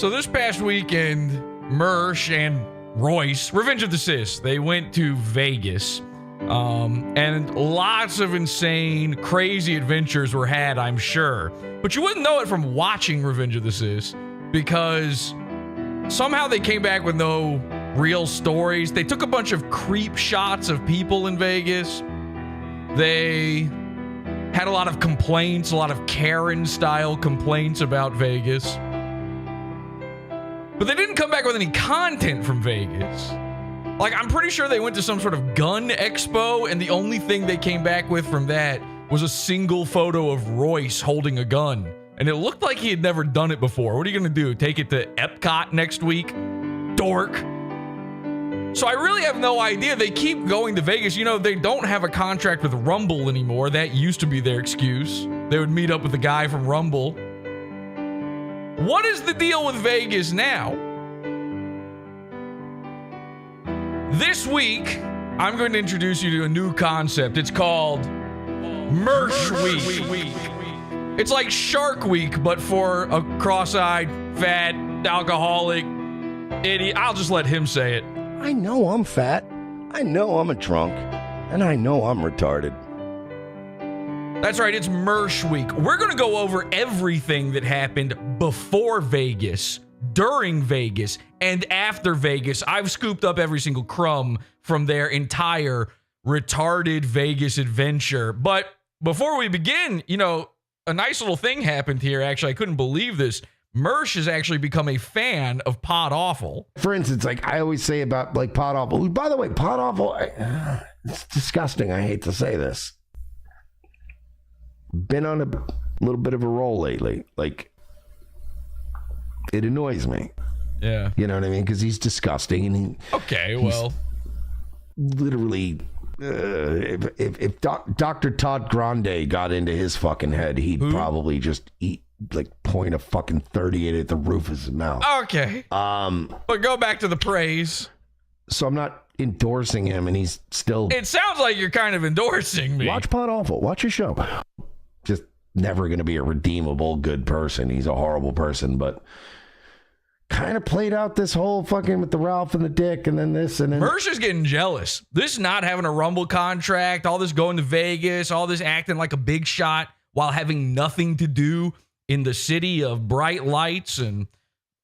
So this past weekend, MERSH and Royce, Revenge of the Sis, they went to Vegas. And lots of insane, crazy adventures were had, I'm sure. But you wouldn't know it from watching Revenge of the Sis, because somehow they came back with no real stories. They took a bunch of creep shots of people in Vegas. They had a lot of complaints, a lot of Karen-style complaints about Vegas. But they didn't come back with any content from Vegas. Like, I'm pretty sure they went to some sort of gun expo, and the only thing they came back with from that was a single photo of Royce holding a gun. And it looked like he had never done it before. What are you going to do? Take it to Epcot next week? Dork. So I really have no idea. They keep going to Vegas. You know, they don't have a contract with Rumble anymore. That used to be their excuse. They would meet up with the guy from Rumble. What is the deal with Vegas now? This week, I'm going to introduce you to a new concept. It's called MERSH Week. It's like Shark Week, but for a cross-eyed, fat, alcoholic idiot. I'll just let him say it. I know I'm fat. I know I'm a drunk. And I know I'm retarded. That's right, it's MERSH Week. We're going to go over everything that happened before Vegas, during Vegas, and after Vegas. I've scooped up every single crumb from their entire retarded Vegas adventure. But before we begin, you know, a nice little thing happened here. Actually, I couldn't believe this. MERSH has actually become a fan of PODAWFUL. For instance, like I always say about like PODAWFUL. By the way, PODAWFUL, it's disgusting. I hate to say this. Been on a little bit of a roll lately. Like, it annoys me. Yeah. You know what I mean? Because he's disgusting. And okay, well. Literally, if Dr. Todd Grande got into his fucking head, he'd probably just point a fucking 38 at the roof of his mouth. Okay. But go back to the praise. So I'm not endorsing him, and he's still... It sounds like you're kind of endorsing me. Watch PODAWFUL. Watch his show. Just never going to be a redeemable good person. He's a horrible person, but kind of played out this whole fucking with the Ralph and the Dick and then this and then... MERSH is getting jealous. This not having a Rumble contract, all this going to Vegas, all this acting like a big shot while having nothing to do in the city of bright lights and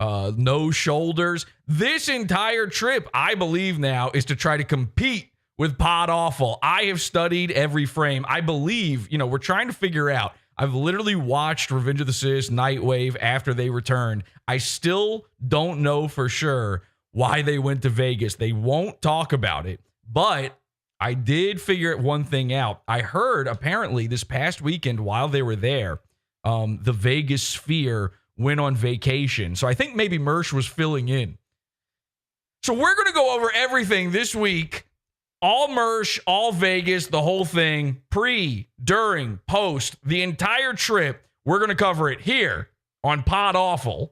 no shoulders. This entire trip, I believe now, is to try to compete with PODAWFUL. I have studied every frame. I believe, you know, we're trying to figure out. I've literally watched Revenge of the Sis, Nightwave after they returned. I still don't know for sure why they went to Vegas. They won't talk about it, but I did figure one thing out. I heard apparently this past weekend while they were there, the Vegas Sphere went on vacation. So I think maybe MERSH was filling in. So we're going to go over everything this week. All MERSH, all Vegas, the whole thing, pre, during, post, the entire trip. We're going to cover it here on PODAWFUL.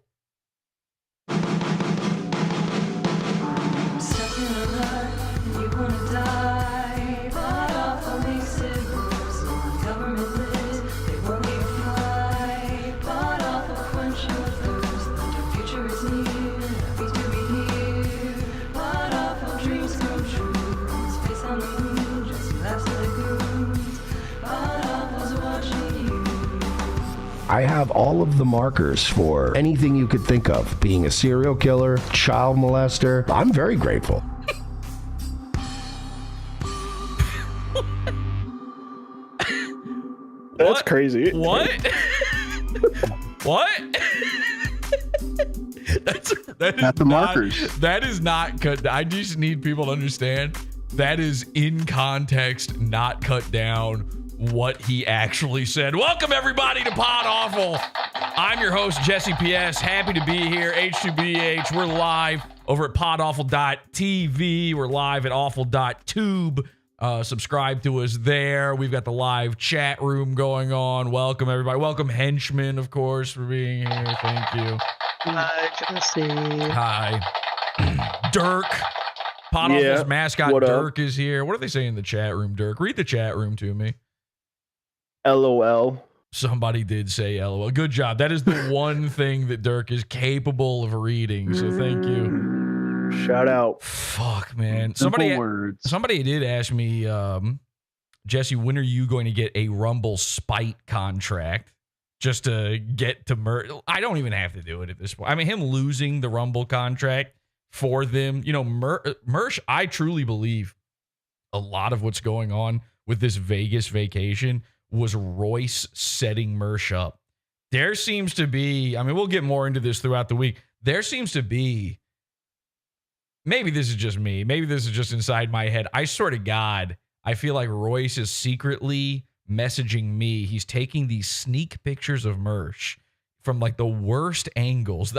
I have all of the markers for anything you could think of. Being a serial killer, child molester. I'm very grateful. That's crazy. What? What? That is the markers. That is not cut. I just need people to understand that is in context, not cut down what he actually said. Welcome everybody to PODAWFUL. I'm your host, Jesse PS. Happy to be here. H2BH. We're live over at podawful.tv. We're live at awful.tube. Subscribe to us there. We've got the live chat room going on. Welcome everybody. Welcome Henchmen, of course, for being here. Thank you. Hi, Jesse. Hi. Dirk. PODAWFUL's mascot Dirk is here. What are they saying in the chat room, Dirk? Read the chat room to me. LOL. Somebody did say LOL. Good job. That is the one thing that Dirk is capable of reading. So thank you. Shout out. Fuck, man. Simple words. Somebody did ask me, Jesse, when are you going to get a Rumble spite contract just to get to MERSH? I don't even have to do it at this point. I mean, him losing the Rumble contract for them, you know, MERSH, I truly believe a lot of what's going on with this Vegas vacation was Royce setting MERSH up. There seems to be, I mean, we'll get more into this throughout the week. There seems to be, maybe this is just me, maybe this is just inside my head. I swear to God, I feel like Royce is secretly messaging me. He's taking these sneak pictures of MERSH from like the worst angles.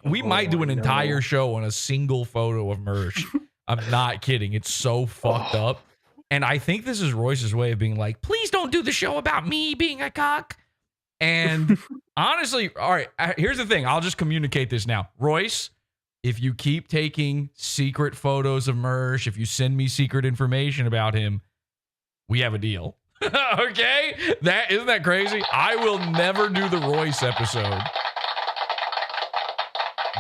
We might do an entire show on a single photo of MERSH. I'm not kidding. It's so fucked up. And I think this is Royce's way of being like, please don't do the show about me being a cock. And honestly, all right, here's the thing. I'll just communicate this now. Royce, if you keep taking secret photos of MERSH, if you send me secret information about him, we have a deal. Okay? Isn't that crazy? I will never do the Royce episode.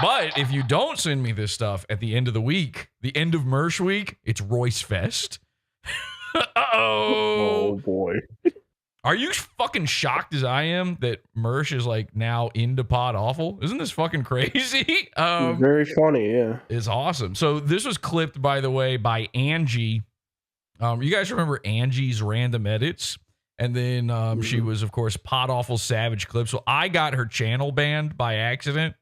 But if you don't send me this stuff at the end of the week, the end of MERSH week, it's Royce Fest. Oh boy. Are you fucking shocked as I am that MERSH is like now into PODAWFUL? Isn't this fucking crazy? Very funny, yeah. It's awesome. So this was clipped, by the way, by Angie. You guys remember Angie's random edits? And then she was, of course, PODAWFUL Savage Clip. So I got her channel banned by accident.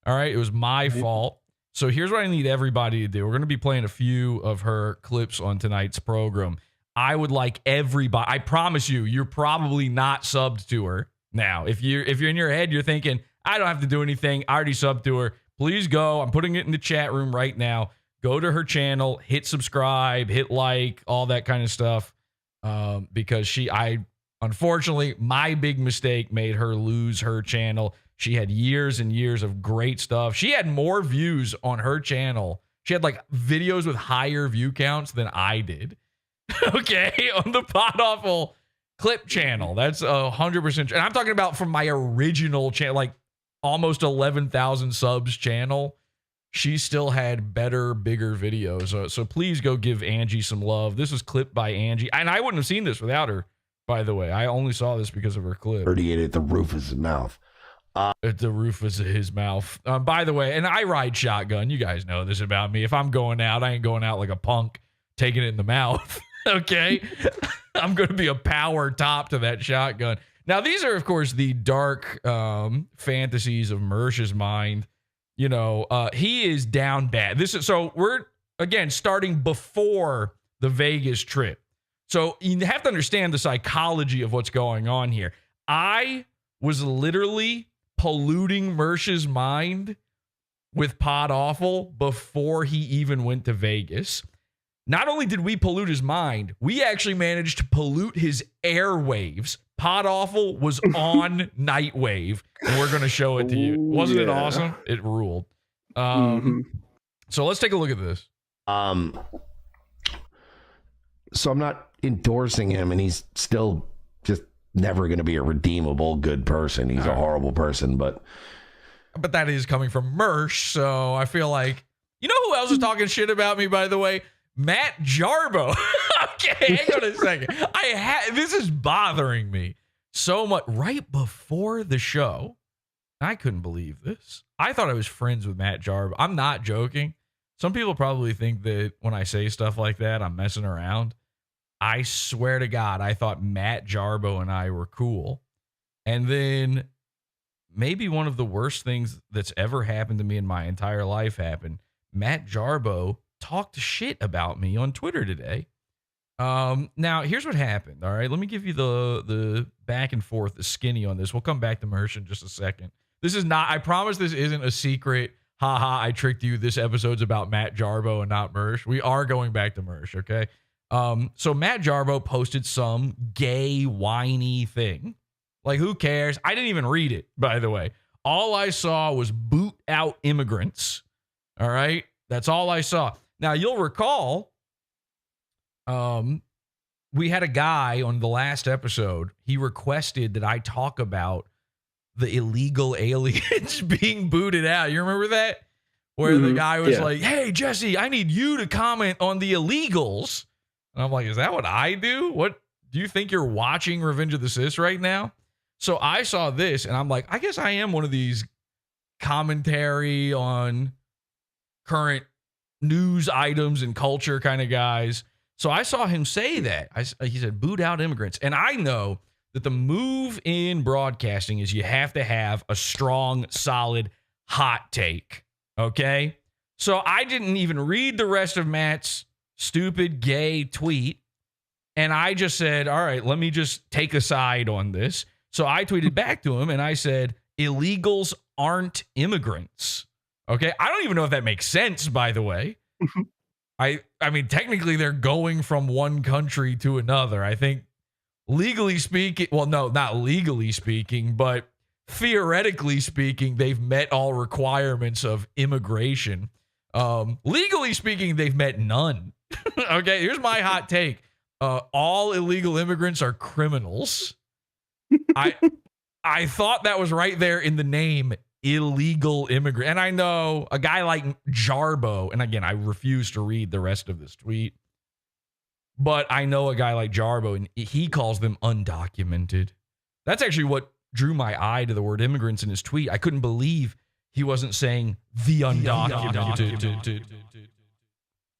All right, it was my fault. So here's what I need everybody to do. We're going to be playing a few of her clips on tonight's program. I would like everybody, I promise you, you're probably not subbed to her now. If you're in your head, you're thinking, I don't have to do anything. I already subbed to her. Please go. I'm putting it in the chat room right now. Go to her channel, hit subscribe, hit like, all that kind of stuff. Because unfortunately, my big mistake made her lose her channel. She had years and years of great stuff. She had more views on her channel. She had like videos with higher view counts than I did. Okay, on the PODAWFUL clip channel. That's 100%. And I'm talking about from my original channel, like almost 11,000 subs channel. She still had better, bigger videos. So please go give Angie some love. This was clipped by Angie. And I wouldn't have seen this without her, by the way. I only saw this because of her clip. 38 at the roof of his mouth. At the roof of his mouth. By the way, and I ride shotgun. You guys know this about me. If I'm going out, I ain't going out like a punk, taking it in the mouth. Okay? I'm going to be a power top to that shotgun. Now, these are, of course, the dark fantasies of MERSH's mind. You know, he is down bad. So we're, again, starting before the Vegas trip. So you have to understand the psychology of what's going on here. I was literally polluting MERSH's mind with PODAWFUL before he even went to Vegas. Not only did we pollute his mind, we actually managed to pollute his airwaves. PODAWFUL was on Nightwave, and we're going to show it to you. Wasn't it awesome? It ruled. So let's take a look at this. So I'm not endorsing him, and he's still just never going to be a redeemable good person. He's a horrible person, but that is coming from MERSH, so I feel like, you know who else is talking shit about me, by the way? Matt Jarbo. Okay, hang on a second. This is bothering me so much. Right before the show, I couldn't believe this. I thought I was friends with Matt Jarbo. I'm not joking. Some people probably think that when I say stuff like that, I'm messing around. I swear to God, I thought Matt Jarbo and I were cool. And then maybe one of the worst things that's ever happened to me in my entire life happened. Matt Jarbo talked shit about me on Twitter today. Now, here's what happened, all right? Let me give you the back and forth, the skinny on this. We'll come back to MERSH in just a second. This is not, I promise this isn't a secret, haha, I tricked you, this episode's about Matt Jarbo and not MERSH. We are going back to MERSH, okay? So Matt Jarbo posted some gay, whiny thing. Like, who cares? I didn't even read it, by the way. All I saw was boot out immigrants, all right? That's all I saw. Now, you'll recall, we had a guy on the last episode. He requested that I talk about the illegal aliens being booted out. You remember that? Where the guy was like, hey, Jesse, I need you to comment on the illegals. And I'm like, is that what I do? What do you think you're watching Revenge of the Sis right now? So I saw this and I'm like, I guess I am one of these commentary on current news items and culture kind of guys. So I saw him say that. He said, boot out immigrants. And I know that the move in broadcasting is you have to have a strong, solid, hot take. Okay? So I didn't even read the rest of Matt's stupid gay tweet. And I just said, all right, let me just take a side on this. So I tweeted back to him and I said, illegals aren't immigrants. Okay? I don't even know if that makes sense, by the way. I mean, technically, they're going from one country to another. I think legally speaking, well, no, not legally speaking, but theoretically speaking, they've met all requirements of immigration. Legally speaking, they've met none. Okay, here's my hot take. All illegal immigrants are criminals. I thought that was right there in the name, illegal immigrant. And I know a guy like Jarbo, and again, I refuse to read the rest of this tweet, but I know a guy like Jarbo, and he calls them undocumented. That's actually what drew my eye to the word immigrants in his tweet. I couldn't believe he wasn't saying the undocumented.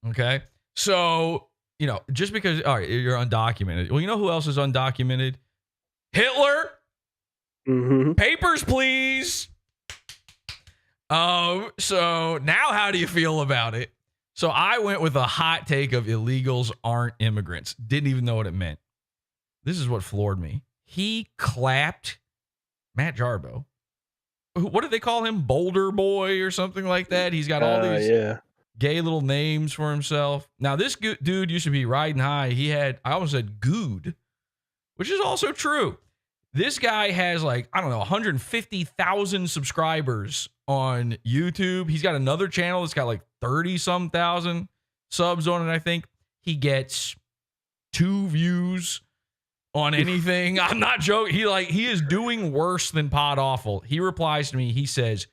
Okay? So, you know, just because, all right, you're undocumented. Well, you know who else is undocumented? Hitler. Papers, please. So now how do you feel about it? So I went with a hot take of illegals aren't immigrants. Didn't even know what it meant. This is what floored me. He clapped Matt Jarbo. What did they call him? Boulder Boy or something like that? He's got all these gay little names for himself. Now, this dude used to be riding high. He had, I almost said good, which is also true. This guy has like, I don't know, 150,000 subscribers on YouTube. He's got another channel that's got like 30-some thousand subs on it, I think. He gets 2 views on anything. I'm not joking. He is doing worse than PODAWFUL. He replies to me. He says,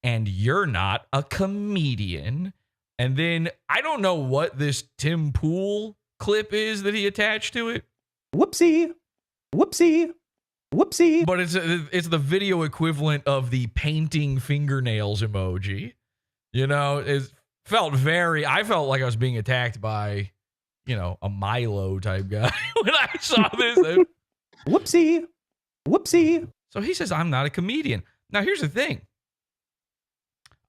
and you're not a comedian. And then I don't know what this Tim Pool clip is that he attached to it. Whoopsie. But it's the video equivalent of the painting fingernails emoji. You know, I felt like I was being attacked by, you know, a Milo type guy when I saw this. Whoopsie. So he says, I'm not a comedian. Now, here's the thing.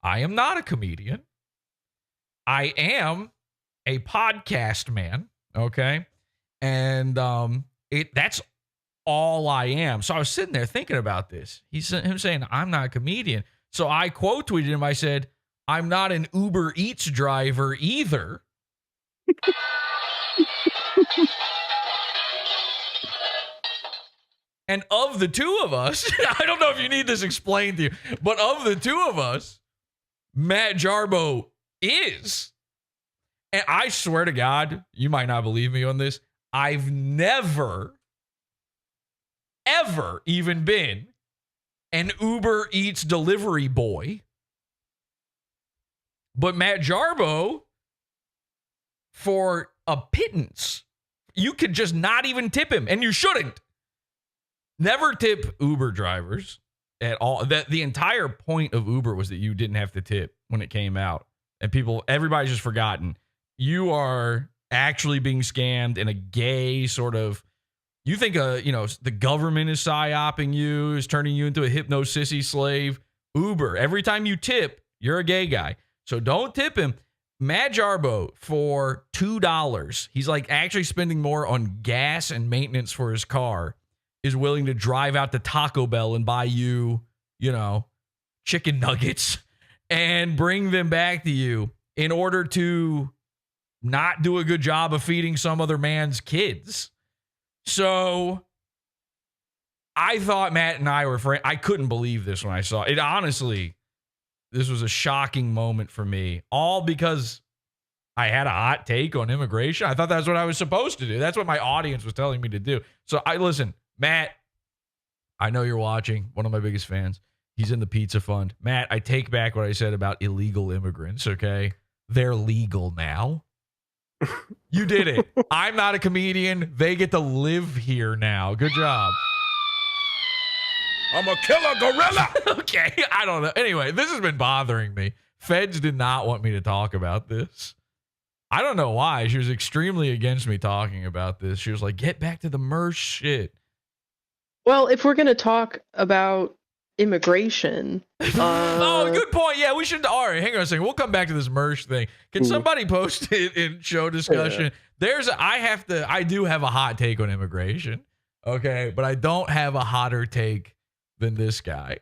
I am not a comedian. I am a podcast man. Okay. And that's all I am. So I was sitting there thinking about this. Him saying, I'm not a comedian. So I quote tweeted him. I said, I'm not an Uber Eats driver either. And of the two of us, I don't know if you need this explained to you, but of the two of us, Matt Jarbo is. And I swear to God, you might not believe me on this. I've never, ever even been an Uber Eats delivery boy. But Matt Jarbo, for a pittance, you could just not even tip him, and you shouldn't. Never tip Uber drivers at all. The entire point of Uber was that you didn't have to tip when it came out. And everybody's just forgotten. You are actually being scammed in a gay sort of, you think, the government is psyoping you, is turning you into a hypno-sissy slave. Uber, every time you tip, you're a gay guy. So don't tip him. Matt Jarbo, for $2, he's like actually spending more on gas and maintenance for his car, is willing to drive out to Taco Bell and buy you, chicken nuggets and bring them back to you in order to not do a good job of feeding some other man's kids. So I thought Matt and I were friends. I couldn't believe this when I saw it. Honestly, this was a shocking moment for me, all because I had a hot take on immigration. I thought that's what I was supposed to do. That's what my audience was telling me to do. So listen, Matt, I know you're watching. One of my biggest fans. He's in the pizza fund. Matt, I take back what I said about illegal immigrants, okay? They're legal now. You did it. I'm not a comedian. They get to live here now. Good job. I'm a killer gorilla. Okay, I don't know. Anyway, this has been bothering me. Feds did not want me to talk about this. I don't know why. She was extremely against me talking about this. She was like, get back to the MERSH shit. Well, if we're going to talk about immigration. Oh, good point. Yeah, we should. All right, hang on a second. We'll come back to this MERSH thing. Can somebody post it in show discussion? Yeah. I do have a hot take on immigration. Okay, but I don't have a hotter take than this guy.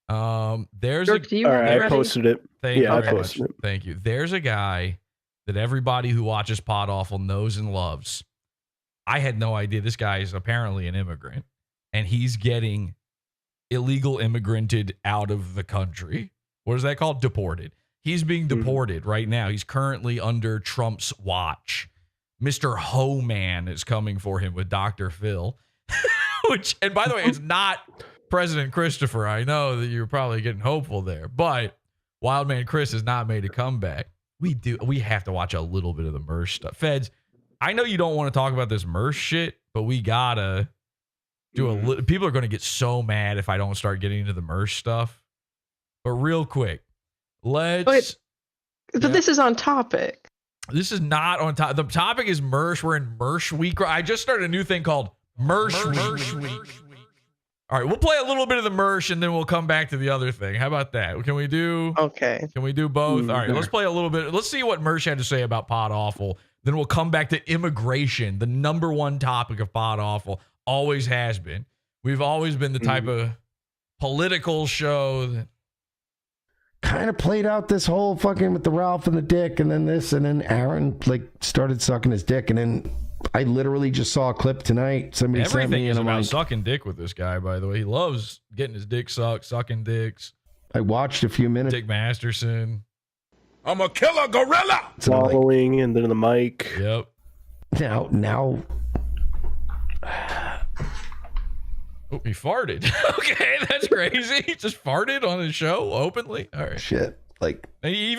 There's Dirk, do you All have right, it I ready? posted it. Thank you I very posted much. it. Thank you. There's a guy that everybody who watches Pod Awful knows and loves. I had no idea this guy is apparently an immigrant, and he's getting illegal immigranted out of the country. What is that called? Deported. He's being deported right now. He's currently under Trump's watch. Mr. Ho Man is coming for him with Dr. Phil. Which, and by the way, it's not President Christopher. I know that you're probably getting hopeful there, but Wildman Chris has not made a comeback. We have to watch a little bit of the MERSH stuff. Feds, I know you don't want to talk about this MERSH shit, but we gotta do a little. People are going to get so mad if I don't start getting into the MERSH stuff. But real quick, let's. But this is on topic. This is not on top. The topic is MERSH. We're in MERSH week. I just started a new thing called MERSH week. All right, we'll play a little bit of the MERSH and then we'll come back to the other thing. How about that? Can we do? Okay. Can we do both? All right, let's play a little bit. Let's see what MERSH had to say about Pod Awful. Then we'll come back to immigration, the number one topic of Pod Awful. Always has been. We've always been the type of political show that kind of played out this whole fucking with the Ralph and the dick, and then this, and then Aaron like started sucking his dick, and then I literally just saw a clip tonight. Somebody sent everything me, is and I'm about like, sucking dick with this guy. By the way, he loves getting his dick sucked, sucking dicks. I watched a few minutes. Dick Masterson. I'm a killer gorilla. So I'm like, Following and then the mic. Yep. now. Oh, he farted. Okay, that's crazy. He just farted on his show openly. All right. Shit. Like, And he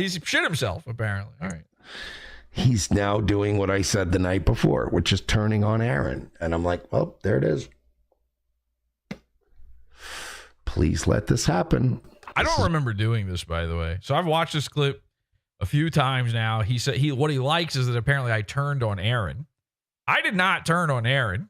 shit himself, apparently. All right. he's now doing what I said the night before, which is turning on Aaron. And I'm like, well, there it is. Please let this happen. I don't remember doing this, by the way. So I've watched this clip a few times now. He said what he likes is that apparently I turned on Aaron. I did not turn on Aaron.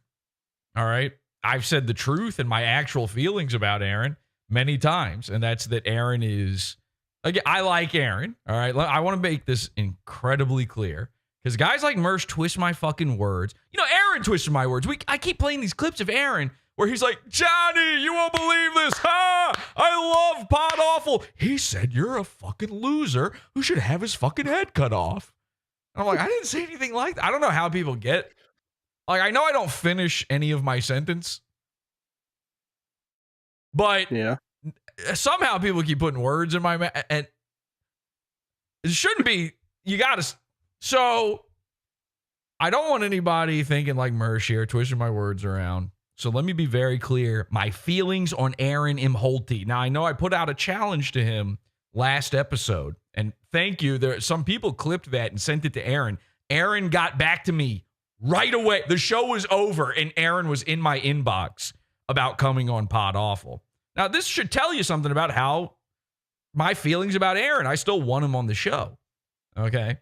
All right. I've said the truth and my actual feelings about Aaron many times, and that's that Aaron is. Again, I like Aaron. All right. I want to make this incredibly clear because guys like MERSH twist my fucking words. You know, Aaron twisted my words. I keep playing these clips of Aaron where he's like, Johnny, you won't believe this. Ha! I love Pod Awful. He said you're a fucking loser who should have his fucking head cut off. And I'm like, I didn't say anything like that. I don't know how people get. Like, I know I don't finish any of my sentence, but Yeah. somehow people keep putting words in my mouth, and it shouldn't be. You gotta. So I don't want anybody thinking like MERSH here, twisting my words around. So let me be very clear. My feelings on Aaron Imholte. Now I know I put out a challenge to him last episode, and thank you. Some people clipped that and sent it to Aaron. Aaron got back to me right away. The show was over, and Aaron was in my inbox about coming on Pod Awful. Now, this should tell you something about how my feelings about Aaron. I still want him on the show. Okay.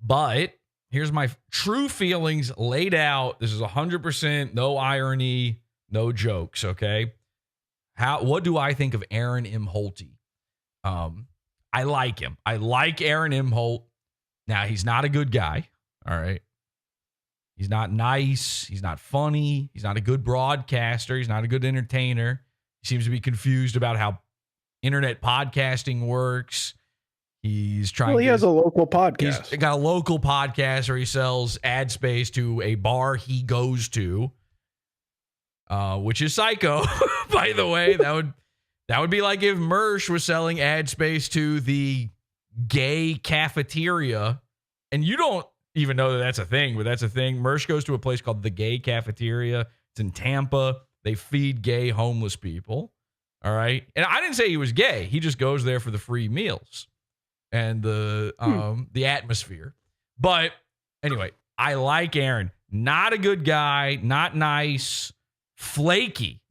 But here's my true feelings laid out. This is 100% no irony, no jokes. Okay. What do I think of Aaron Imholte? I like him. I like Aaron Imholte. Now, he's not a good guy. All right. He's not nice. He's not funny. He's not a good broadcaster. He's not a good entertainer. He seems to be confused about how internet podcasting works. He's trying. Well, he has a local podcast. He's got a local podcast where he sells ad space to a bar he goes to, which is psycho. By the way, that would be like if MERSH was selling ad space to the gay cafeteria. And you don't even know that that's a thing, but that's a thing. Mersh goes to a place called the Gay Cafeteria. It's in Tampa. They feed gay homeless people. All right. And I didn't say he was gay. He just goes there for the free meals and the atmosphere. But anyway, I like Aaron. Not a good guy, not nice, flaky.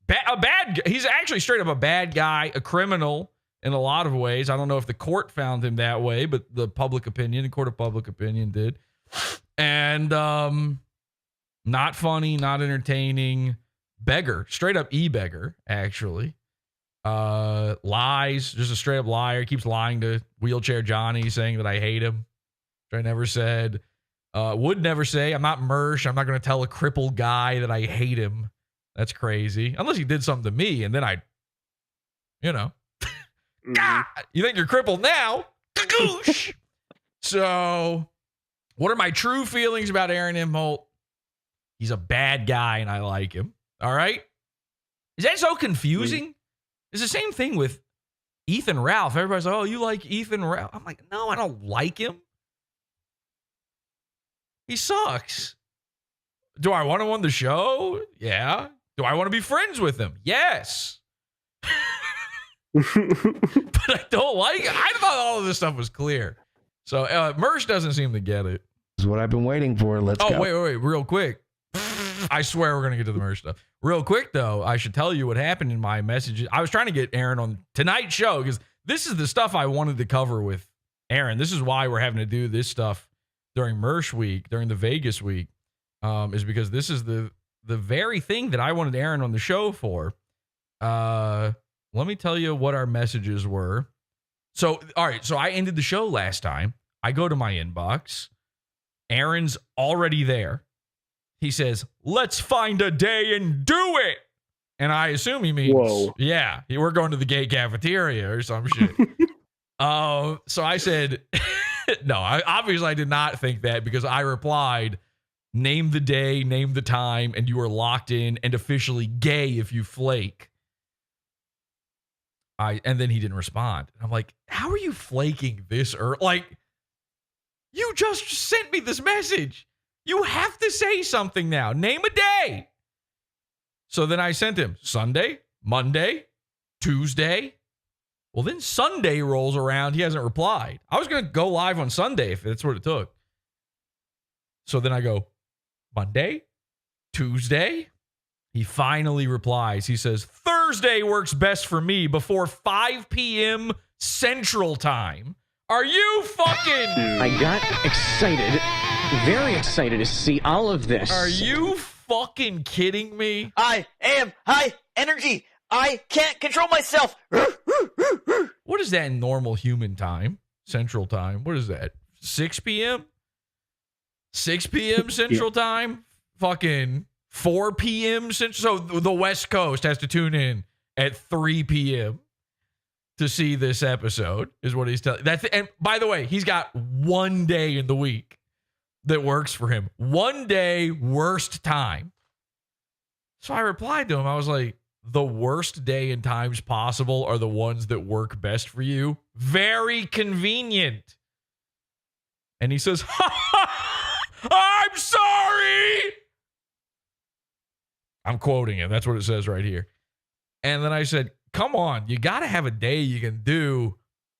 He's actually straight up a bad guy, a criminal in a lot of ways. I don't know if the court found him that way, but the court of public opinion did. And not funny, not entertaining, beggar, straight up e-beggar, actually. Lies, just a straight up liar. Keeps lying to Wheelchair Johnny, saying that I hate him, which I never said. Would never say. I'm not Mersh. I'm not going to tell a crippled guy that I hate him. That's crazy. Unless he did something to me, and then you think you're crippled now? Goosh. So, what are my true feelings about Aaron Imholte? He's a bad guy, and I like him. All right? Is that so confusing? It's the same thing with Ethan Ralph. Everybody's like, oh, you like Ethan Ralph? I'm like, no, I don't like him. He sucks. Do I want him on the show? Yeah. Do I want to be friends with him? Yes. But I don't like it. I thought all of this stuff was clear. So Mersh doesn't seem to get it. This is what I've been waiting for. Let's go. Oh, wait, real quick. I swear we're going to get to the Mersh stuff. Real quick, though, I should tell you what happened in my messages. I was trying to get Aaron on tonight's show because this is the stuff I wanted to cover with Aaron. This is why we're having to do this stuff during MERSH week, during the Vegas week, is because this is the very thing that I wanted Aaron on the show for. Let me tell you what our messages were. So, all right. So I ended the show last time. I go to my inbox. Aaron's already there. He says, let's find a day and do it. And I assume he means, yeah, we're going to the gay cafeteria or some shit. So I said, no, obviously I did not think that because I replied, name the day, name the time, and you are locked in and officially gay if you flake. And then he didn't respond. I'm like, how are you flaking this early? Like, you just sent me this message. You have to say something now. Name a day. So then I sent him Sunday, Monday, Tuesday. Well, then Sunday rolls around. He hasn't replied. I was going to go live on Sunday if that's what it took. So then I go Monday, Tuesday. He finally replies. He says, Thursday works best for me before 5 p.m. Central Time. Are you fucking... I got excited, very excited to see all of this. Are you fucking kidding me? I am high energy. I can't control myself. What is that in normal human time? Central Time? What is that? 6 p.m.? 6 p.m. Central Time? Fucking 4 p.m. Central. So the West Coast has to tune in at 3 p.m. to see this episode, is what he's telling. And by the way, he's got one day in the week that works for him. One day, worst time. So I replied to him. I was like, the worst day and times possible are the ones that work best for you. Very convenient. And he says, I'm sorry. I'm quoting him. That's what it says right here. And then I said, come on, you got to have a day you can do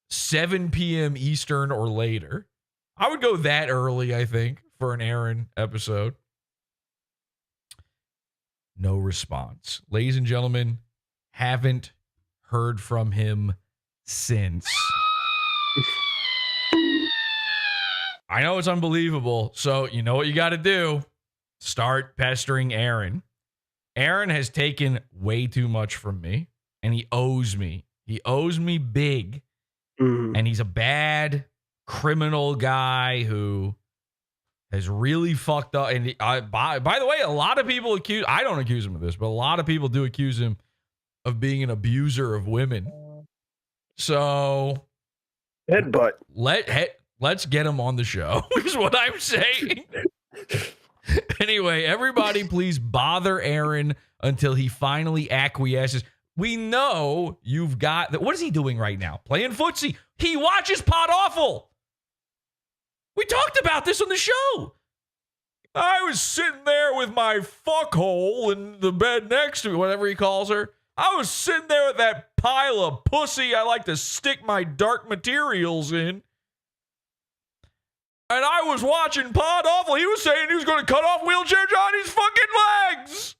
7 p.m. Eastern or later. I would go that early, I think, for an Aaron episode. No response. Ladies and gentlemen, haven't heard from him since. I know it's unbelievable. So you know what you got to do? Start pestering Aaron. Aaron has taken way too much from me, and he owes me. He owes me big. And he's a bad criminal guy who has really fucked up. And by the way, a lot of people I don't accuse him of this, but a lot of people do accuse him of being an abuser of women. So headbutt. Let's get him on the show, is what I'm saying. Anyway, everybody please bother Aaron until he finally acquiesces. We know you've got... What is he doing right now? Playing footsie. He watches PODAWFUL. We talked about this on the show. I was sitting there with my fuckhole in the bed next to me, whatever he calls her. I was sitting there with that pile of pussy I like to stick my dark materials in. And I was watching PODAWFUL. He was saying he was going to cut off Wheelchair Johnny's fucking legs.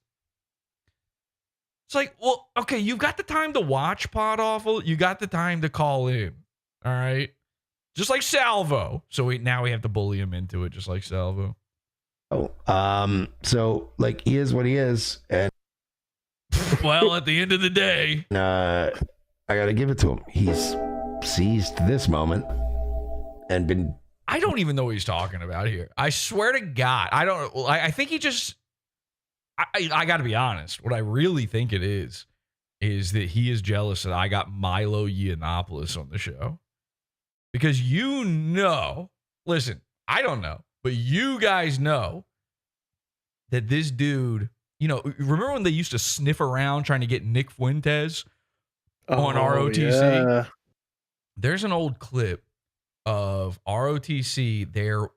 It's like, well, okay, you've got the time to watch PODAWFUL. You got the time to call in. All right? Just like Salvo. So now we have to bully him into it, just like Salvo. So like he is what he is, and well, at the end of the day, I gotta give it to him. He's seized this moment and been. I don't even know what he's talking about here. I swear to God, I don't. I think he just. I got to be honest. What I really think it is that he is jealous that I got Milo Yiannopoulos on the show, because listen, I don't know. But you guys know that this dude, remember when they used to sniff around trying to get Nick Fuentes on ROTC? Yeah. There's an old clip of ROTC.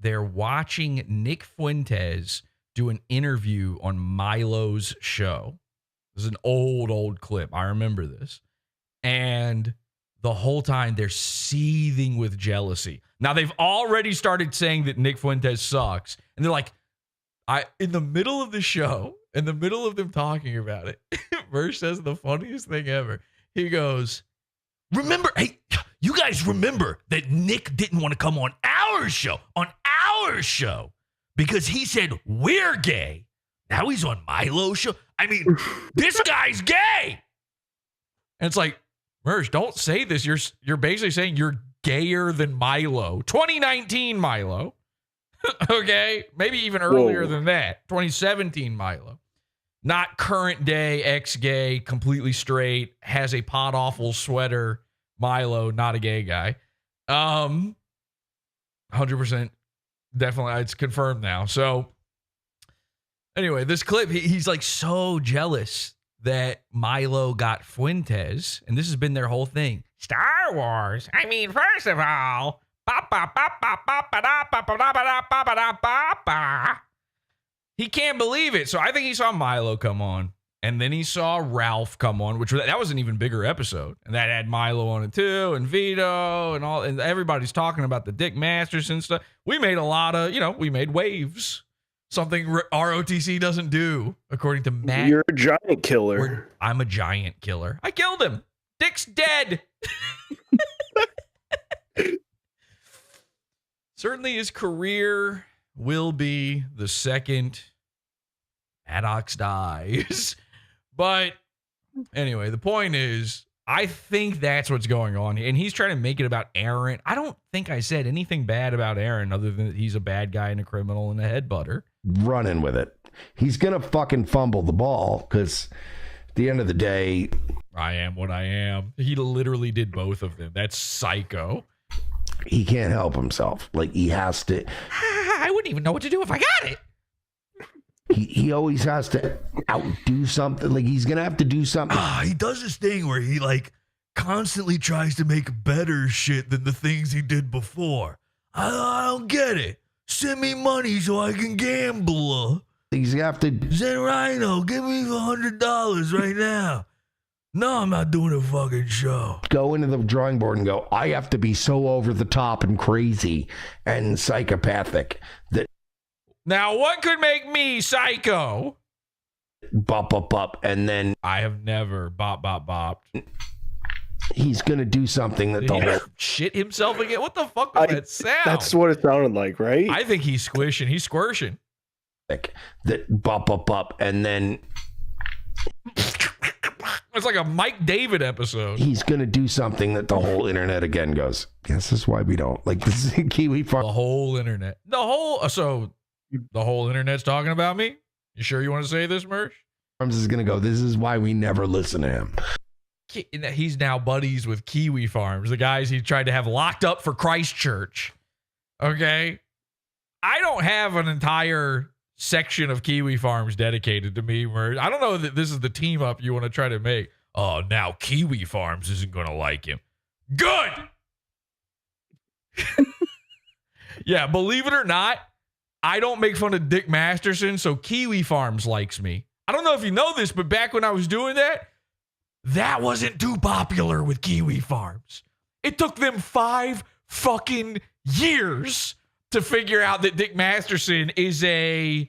They're watching Nick Fuentes do an interview on Milo's show. This is an old clip. I remember this. And the whole time they're seething with jealousy. Now they've already started saying that Nick Fuentes sucks. And they're like, in the middle of the show, in the middle of them talking about it, Mersh says the funniest thing ever. He goes, hey, you guys remember that Nick didn't want to come on our show, because he said we're gay. Now he's on Milo's show. I mean, this guy's gay. And it's like, Mersh, don't say this. You're basically saying you're gayer than Milo. 2019 Milo. Okay? Maybe even earlier than that. 2017 Milo. Not current day, ex-gay, completely straight, has a PODAWFUL sweater. Milo, not a gay guy. 100% definitely, it's confirmed now. So anyway, this clip, he's like so jealous that Milo got Fuentes, and this has been their whole thing. Star Wars. I mean, first of all, he can't believe it. So I think he saw Milo come on, and then he saw Ralph come on, that was an even bigger episode, and that had Milo on it too, and Vito, and all, and everybody's talking about the Dick Masterson stuff. We made a lot of, we made waves. Something ROTC doesn't do, according to Matt. You're a giant killer. I'm a giant killer. I killed him. Dick's dead. Certainly his career will be the second Maddox dies. But anyway, the point is, I think that's what's going on. And he's trying to make it about Aaron. I don't think I said anything bad about Aaron other than that he's a bad guy and a criminal and a headbutter. Running with it. He's going to fucking fumble the ball because at the end of the day, I am what I am. He literally did both of them. That's psycho. He can't help himself. Like, he has to. I wouldn't even know what to do if I got it. He always has to outdo something. Like, he's going to have to do something. He does this thing where he, constantly tries to make better shit than the things he did before. I don't get it. Send me money so I can gamble. He's going to have to. Zen Rhino, give me $100 right now. No, I'm not doing a fucking show. Go into the drawing board and go, I have to be so over the top and crazy and psychopathic that. Now, what could make me psycho? Bop. And then. I have never bopped. He's going to do something that the shit himself again. What the fuck was that sound? That's what it sounded like, right? I think he's squishing. He's squirshing. That bop. And then. It's like a Mike David episode. He's going to do something that the whole internet again goes, this is why we don't. Like, this is Kiwi Farm. The whole internet. So the whole internet's talking about me? You sure you want to say this, Mersh? Farms is going to go, this is why we never listen to him. He's now buddies with Kiwi Farms, the guys he tried to have locked up for Christchurch. Okay? I don't have an entire section of Kiwi Farms dedicated to me, Mersh. I don't know that this is the team up you want to try to make. Oh, now Kiwi Farms isn't going to like him. Good! Yeah, believe it or not, I don't make fun of Dick Masterson, so Kiwi Farms likes me. I don't know if you know this, but back when I was doing that, that wasn't too popular with Kiwi Farms. It took them 5 fucking years to figure out that Dick Masterson is I'm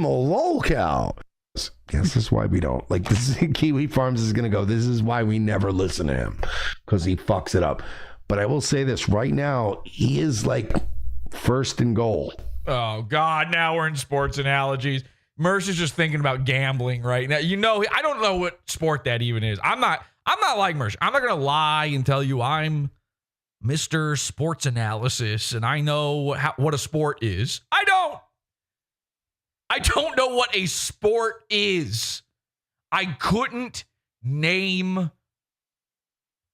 a lolcow. Guess this is why we don't like this. Kiwi Farms is gonna go. This is why we never listen to him, because he fucks it up. But I will say this right now, he is like first and goal. Oh God! Now we're in sports analogies. Merce is just thinking about gambling right now. You know, I don't know what sport that even is. I'm not like Merce. I'm not gonna lie and tell you I'm Mr. Sports Analysis and I know what a sport is. I don't know what a sport is. I couldn't name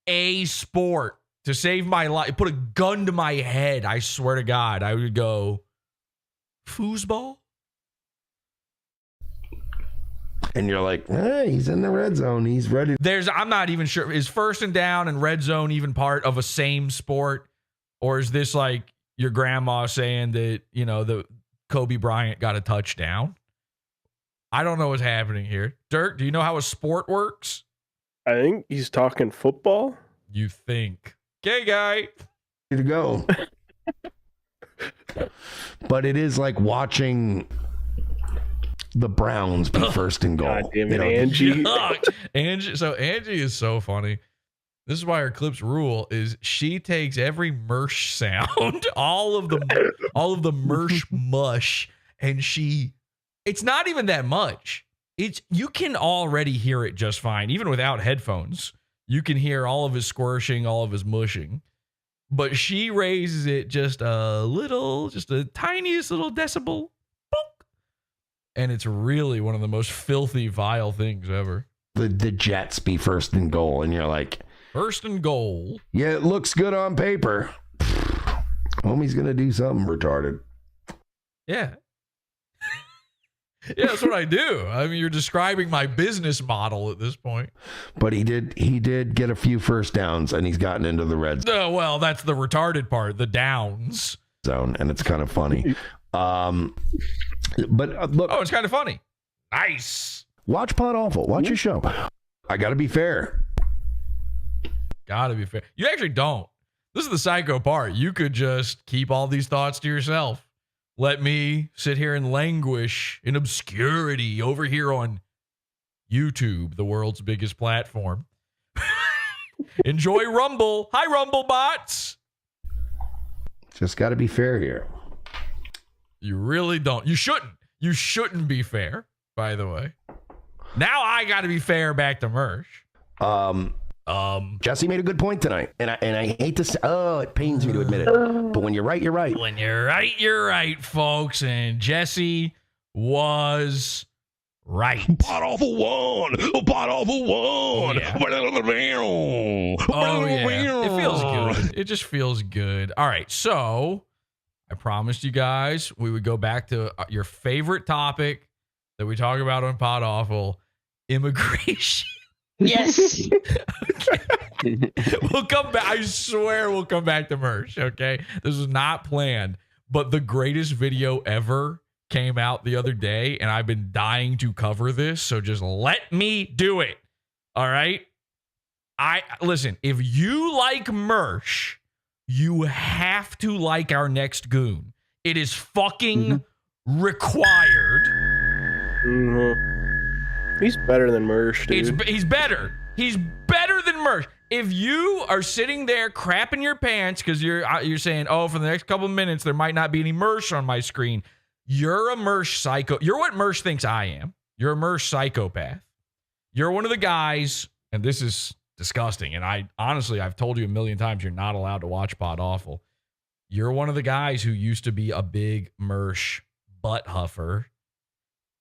a sport to save my life. Put a gun to my head. I swear to God, I would go foosball. And you're like, hey, he's in the red zone. He's ready. I'm not even sure. Is first and down and red zone even part of a same sport? Or is this like your grandma saying that, you know, the Kobe Bryant got a touchdown? I don't know what's happening here. Dirk, do you know how a sport works? I think he's talking football. You think. Okay, guy. To go. But it is like watching the Browns be first and goal. God damn it, Angie. Angie is so funny. This is why her clips rule. Is she takes every Mersh sound, all of the Mersh mush, and it's not even that much. You can already hear it just fine, even without headphones. You can hear all of his squirshing, all of his mushing, but she raises it just the tiniest little decibel. And it's really one of the most filthy, vile things ever. The Jets be first and goal, and you're like, first and goal. Yeah, it looks good on paper. Homie's gonna do something retarded. Yeah. Yeah, that's what I do. I mean, you're describing my business model at this point. But he did get a few first downs, and he's gotten into the red well, that's the retarded part, the downs zone, and it's kind of funny. But look, it's kind of funny. Nice. Watch PODAWFUL. Watch your show. I got to be fair. Gotta be fair. You actually don't. This is the psycho part. You could just keep all these thoughts to yourself. Let me sit here and languish in obscurity over here on YouTube, the world's biggest platform. Enjoy Rumble. Hi, Rumble bots. Just got to be fair here. You really don't. You shouldn't. You shouldn't be fair, by the way. Now I got to be fair back to Mersh. Jesse made a good point tonight, and I hate to say, it pains me to admit it, but when you're right, you're right. When you're right, you're right, folks. And Jesse was right. PODAWFUL won. PODAWFUL won. Oh yeah. It feels good. It just feels good. All right, so I promised you guys we would go back to your favorite topic that we talk about on PODAWFUL, immigration. Yes. Okay. We'll come back. I swear we'll come back to Mersh. Okay. This was not planned, but the greatest video ever came out the other day, and I've been dying to cover this. So just let me do it. All right. Listen, if you like Mersh, you have to like our next goon. It is fucking required. Mm-hmm. He's better than Mersh, dude. He's better. He's better than Mersh. If you are sitting there crapping your pants because you're saying, oh, for the next couple of minutes there might not be any Mersh on my screen, you're a Mersh psycho. You're what Mersh thinks I am. You're a Mersh psychopath. You're one of the guys, and this is disgusting. And I've told you a million times you're not allowed to watch PODAWFUL. You're one of the guys who used to be a big Mersh butt huffer.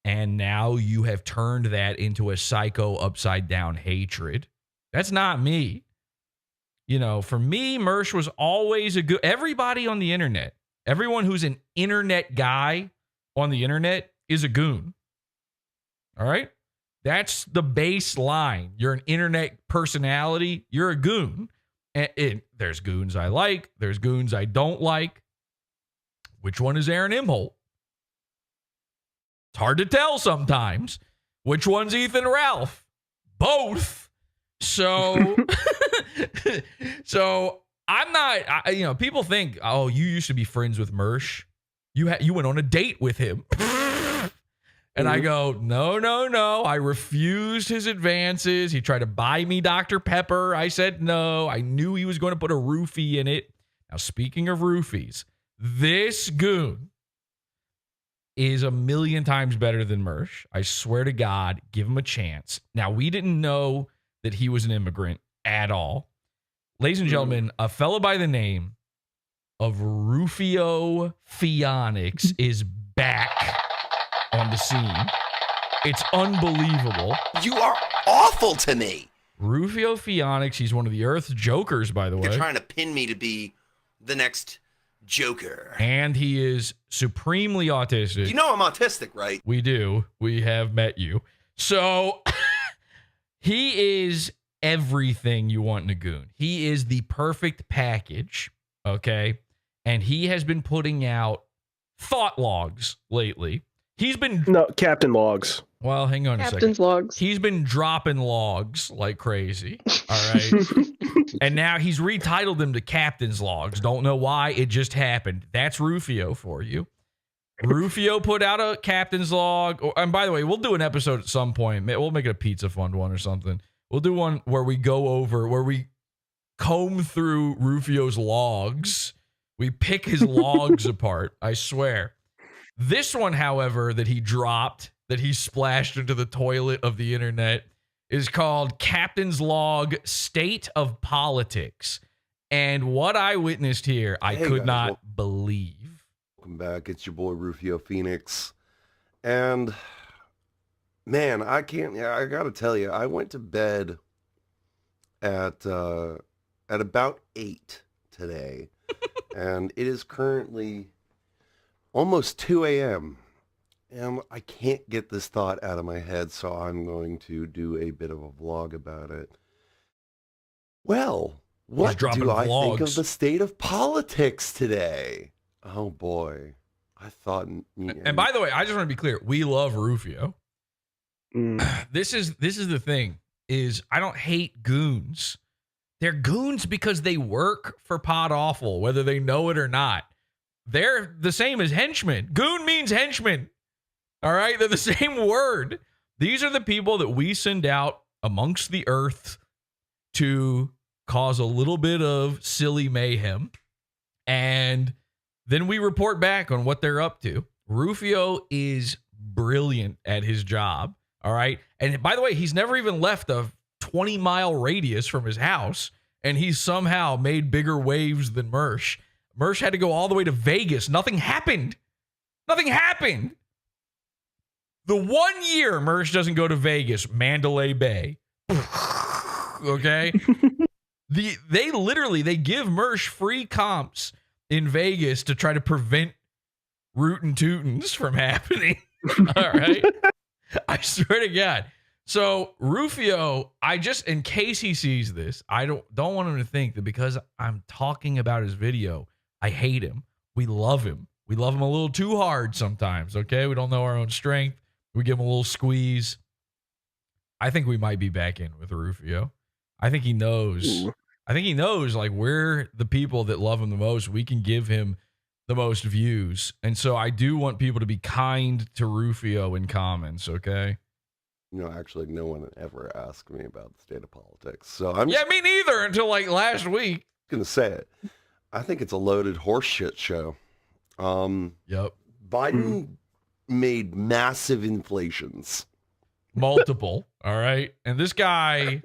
And now you have turned that into a psycho upside down hatred. That's not me. You know, for me, Mersh was always a good. Everybody on the internet, everyone who's an internet guy on the internet is a goon. All right? That's the baseline. You're an internet personality. You're a goon. And there's goons I like. There's goons I don't like. Which one is Aaron Imholte? It's hard to tell sometimes. Which one's Ethan Ralph? Both. So, so I'm not, people think, oh, you used to be friends with MERSH. You went on a date with him. And I go, no. I refused his advances. He tried to buy me Dr. Pepper. I said no. I knew he was going to put a roofie in it. Now, speaking of roofies, this goon is a million times better than MERSH. I swear to God, give him a chance. Now, we didn't know that he was an immigrant at all. Ladies and gentlemen, a fellow by the name of Ruphio Pheonix is back on the scene. It's unbelievable. You are awful to me. Ruphio Pheonix, he's one of the Earth's jokers, by the way. You're trying to pin me to be the next Joker. And he is supremely autistic. You know I'm autistic, right? We do. We have met you. So he is everything you want in a goon. He is the perfect package, okay? And he has been putting out thought logs lately. He's been... No, Captain Logs. Well, hang on a second. Captain's logs. He's been dropping logs like crazy, all right? And now he's retitled them to Captain's Logs. Don't know why. It just happened. That's Ruphio for you. Ruphio put out a Captain's Log. And by the way, we'll do an episode at some point. We'll make it a Pizza Fund one or something. We'll do one where we comb through Rufio's logs. We pick his logs apart, I swear. This one, however, that he dropped, that he splashed into the toilet of the internet, is called Captain's Log State of Politics. And what I witnessed here, I could not believe. Welcome back. It's your boy Ruphio Pheonix. And man, I gotta tell you, I went to bed at about 8 today. And it is currently almost 2 a.m. And I can't get this thought out of my head, so I'm going to do a bit of a vlog about it. Well, what do I think of the state of politics today? Oh boy. I thought... And by the way, I just want to be clear. We love Ruphio. This is the thing, is I don't hate goons. They're goons because they work for PODAWFUL, whether they know it or not. They're the same as henchmen. Goon means henchman. All right? They're the same word. These are the people that we send out amongst the earth to cause a little bit of silly mayhem. And then we report back on what they're up to. Ruphio is brilliant at his job. All right? And by the way, he's never even left a 20-mile radius from his house, and he's somehow made bigger waves than MERSH. MERSH had to go all the way to Vegas. Nothing happened. Nothing happened. The 1 year MERSH doesn't go to Vegas, Mandalay Bay. Okay? They give MERSH free comps in Vegas to try to prevent rootin' tootins from happening. All right? I swear to God. So Ruphio, in case he sees this, I don't want him to think that because I'm talking about his video, I hate him. We love him. We love him a little too hard sometimes, okay? We don't know our own strength. We give him a little squeeze. I think we might be back in with Ruphio. I think he knows. Ooh. I think he knows, like, we're the people that love him the most. We can give him the most views. And so I do want people to be kind to Ruphio in comments, okay? You know, actually, no one ever asked me about the state of politics. So I'm me neither until like last week. Gonna say it. I think it's a loaded horseshit show. Yep. Biden made massive inflations. Multiple. All right. And this guy,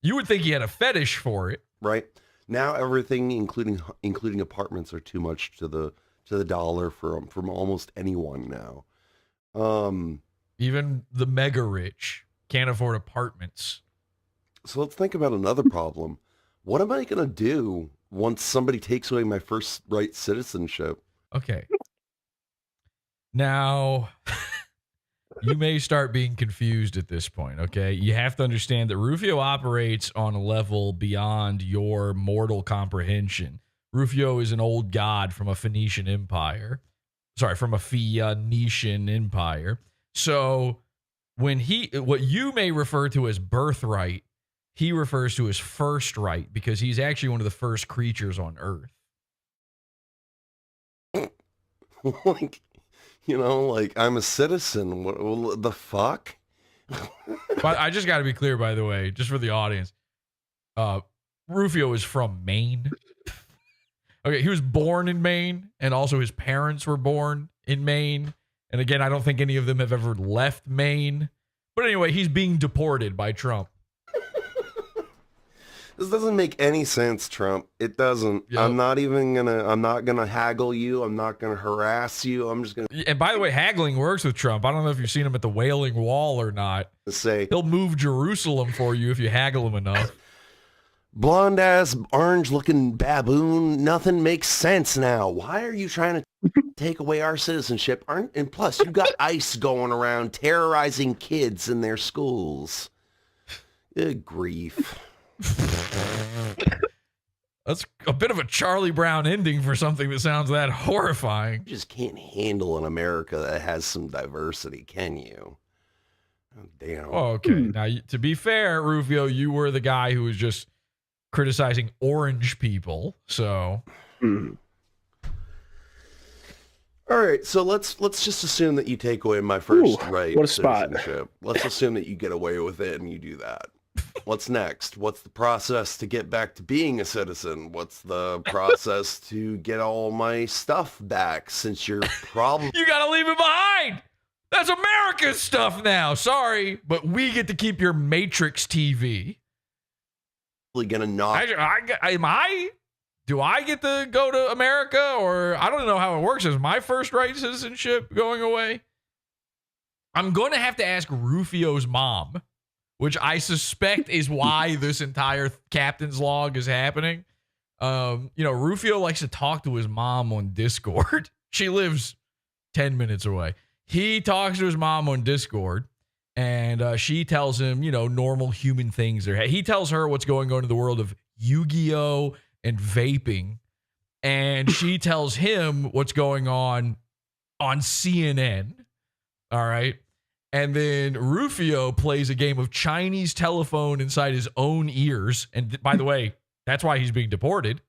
you would think he had a fetish for it. Right. Now everything, including apartments, are too much to the dollar from almost anyone now. Even the mega rich can't afford apartments. So let's think about another problem. What am I going to do once somebody takes away my first right citizenship? Okay. Now, you may start being confused at this point, okay? You have to understand that Ruphio operates on a level beyond your mortal comprehension. Ruphio is an old god from a Phoenician empire. Sorry, from a Phoenician empire. So when what you may refer to as birthright, he refers to as first right because he's actually one of the first creatures on Earth. Like, I'm a citizen. What the fuck? But I just got to be clear, by the way, just for the audience. Ruphio is from Maine. Okay, he was born in Maine, and also his parents were born in Maine. And again, I don't think any of them have ever left Maine. But anyway, he's being deported by Trump. This doesn't make any sense, Trump. It doesn't. Yep. I'm not gonna haggle you. I'm not gonna harass you. I'm just gonna. And by the way, haggling works with Trump. I don't know if you've seen him at the Wailing Wall or not. He'll move Jerusalem for you if you haggle him enough. Blonde ass, orange looking baboon. Nothing makes sense now. Why are you trying to take away our citizenship? And plus, you got ICE going around terrorizing kids in their schools. Good grief. That's a bit of a Charlie Brown ending for something that sounds that horrifying. You just can't handle an America that has some diversity, can you? Oh, damn. Oh, okay. Now, to be fair, Ruphio, you were the guy who was just criticizing orange people. So, all right. So let's just assume that you take away my first right. What a spot. Let's assume that you get away with it and you do that. What's next? What's the process to get back to being a citizen? What's the process to get all my stuff back since you're probably... You gotta leave it behind! That's America's stuff now! Sorry, but we get to keep your Matrix TV. Gonna knock... Do I get to go to America? Or I don't know how it works. Is my first right citizenship going away? I'm going to have to ask Ruphio's mom, which I suspect is why this entire captain's log is happening. Ruphio likes to talk to his mom on Discord. She lives 10 minutes away. He talks to his mom on Discord, and she tells him, normal human things. He tells her what's going on in the world of Yu-Gi-Oh! And vaping, and she tells him what's going on CNN. All right. And then Ruphio plays a game of Chinese telephone inside his own ears. And by the way, that's why he's being deported.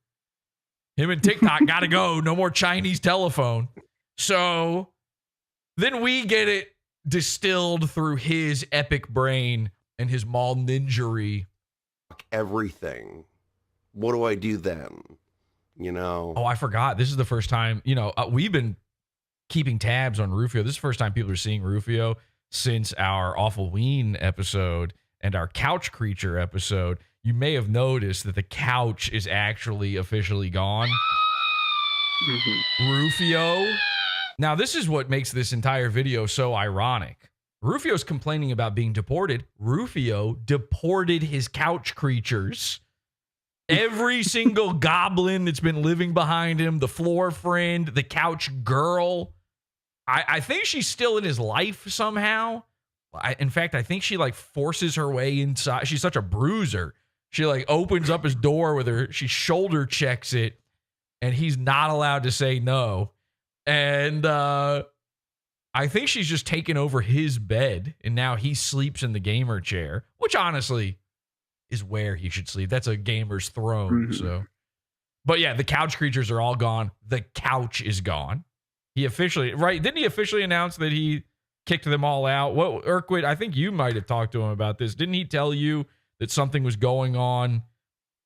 Him and TikTok got to go. No more Chinese telephone. So then we get it distilled through his epic brain and his mall ninjery. Everything. What do I do then? Oh, I forgot. This is the first time, we've been keeping tabs on Ruphio. This is the first time people are seeing Ruphio since our Awful Ween episode and our Couch Creature episode. You may have noticed that the couch is actually officially gone. Ruphio. Now, this is what makes this entire video so ironic. Rufio's complaining about being deported. Ruphio deported his couch creatures. Every single goblin that's been living behind him, the floor friend, the couch girl. I think she's still in his life somehow. In fact, I think she forces her way inside. She's such a bruiser. She opens up his door with her. She shoulder checks it, and he's not allowed to say no. And I think she's just taken over his bed, and now he sleeps in the gamer chair, which honestly is where he should sleep. That's a gamer's throne. So, but yeah, the couch creatures are all gone. The couch is gone. He officially, right? Didn't he officially announce that he kicked them all out? What, Urquid, I think you might have talked to him about this. Didn't he tell you that something was going on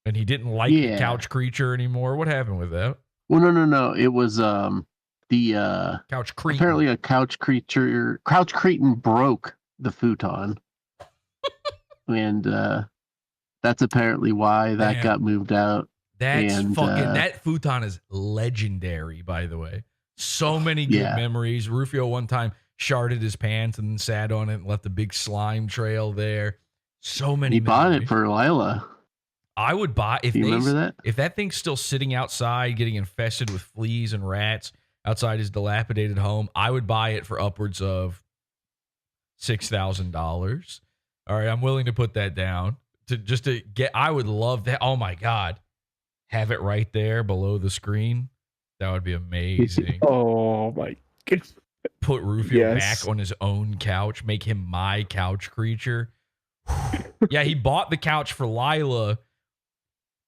and he didn't like the couch creature anymore? What happened with that? Well, no. It was the couch cretin. Apparently a couch cretin broke the futon. And that's apparently why that got moved out. That's that futon is legendary, by the way. So many good memories. Ruphio one time sharded his pants and sat on it and left a big slime trail there. So many. He bought it for Lila. I would buy remember that? If that thing's still sitting outside getting infested with fleas and rats outside his dilapidated home, I would buy it for upwards of $6,000. All right, I'm willing to put that down to get. I would love that. Oh my God, have it right there below the screen. That would be amazing. Oh my God. Put Ruphio back on his own couch. Make him my couch creature. Yeah, he bought the couch for Lila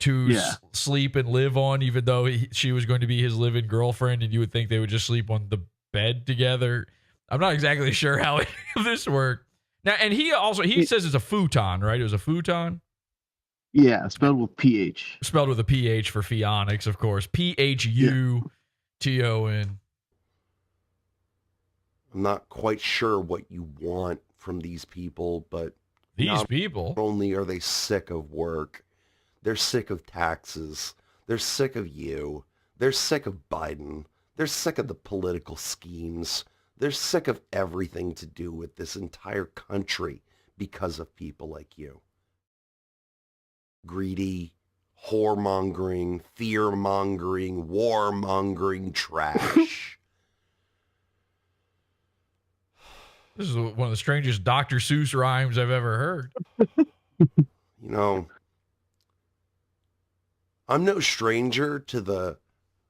to sleep and live on, even though she was going to be his live-in girlfriend, and you would think they would just sleep on the bed together. I'm not exactly sure how this worked. Now, and he says it's a futon, right? It was a futon? Yeah, spelled with PH. Spelled with a PH for Pheonix, of course. Phuton. I'm not quite sure what you want from these people, but people, not only are they sick of work, they're sick of taxes. They're sick of you. They're sick of Biden. They're sick of the political schemes. They're sick of everything to do with this entire country because of people like you. Greedy, whoremongering, fear-mongering, war-mongering trash. This is one of the strangest Dr. Seuss rhymes I've ever heard. You know, I'm no stranger to the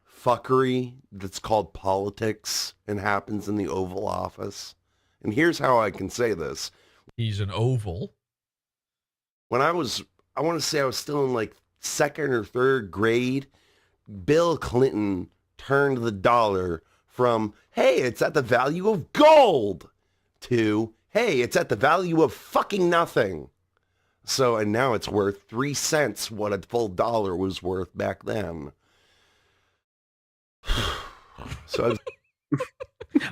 fuckery that's called politics and happens in the Oval Office. And here's how I can say this. He's an oval. When I want to say I was still in like second or third grade, Bill Clinton turned the dollar from, hey, it's at the value of gold, to, hey, it's at the value of fucking nothing. So, and now it's worth 3 cents what a full dollar was worth back then. So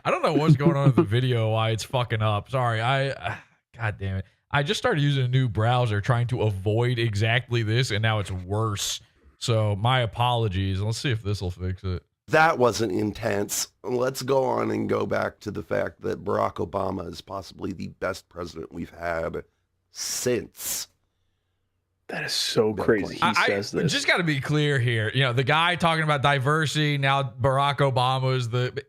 I don't know what's going on with the video, why it's fucking up. Sorry, God damn it. I just started using a new browser trying to avoid exactly this, and now it's worse. So my apologies. Let's see if this will fix it. That wasn't intense. Let's go on and go back to the fact that Barack Obama is possibly the best president we've had since. That is so crazy. He says this. Just got to be clear here. You know, the guy talking about diversity, now Barack Obama is the...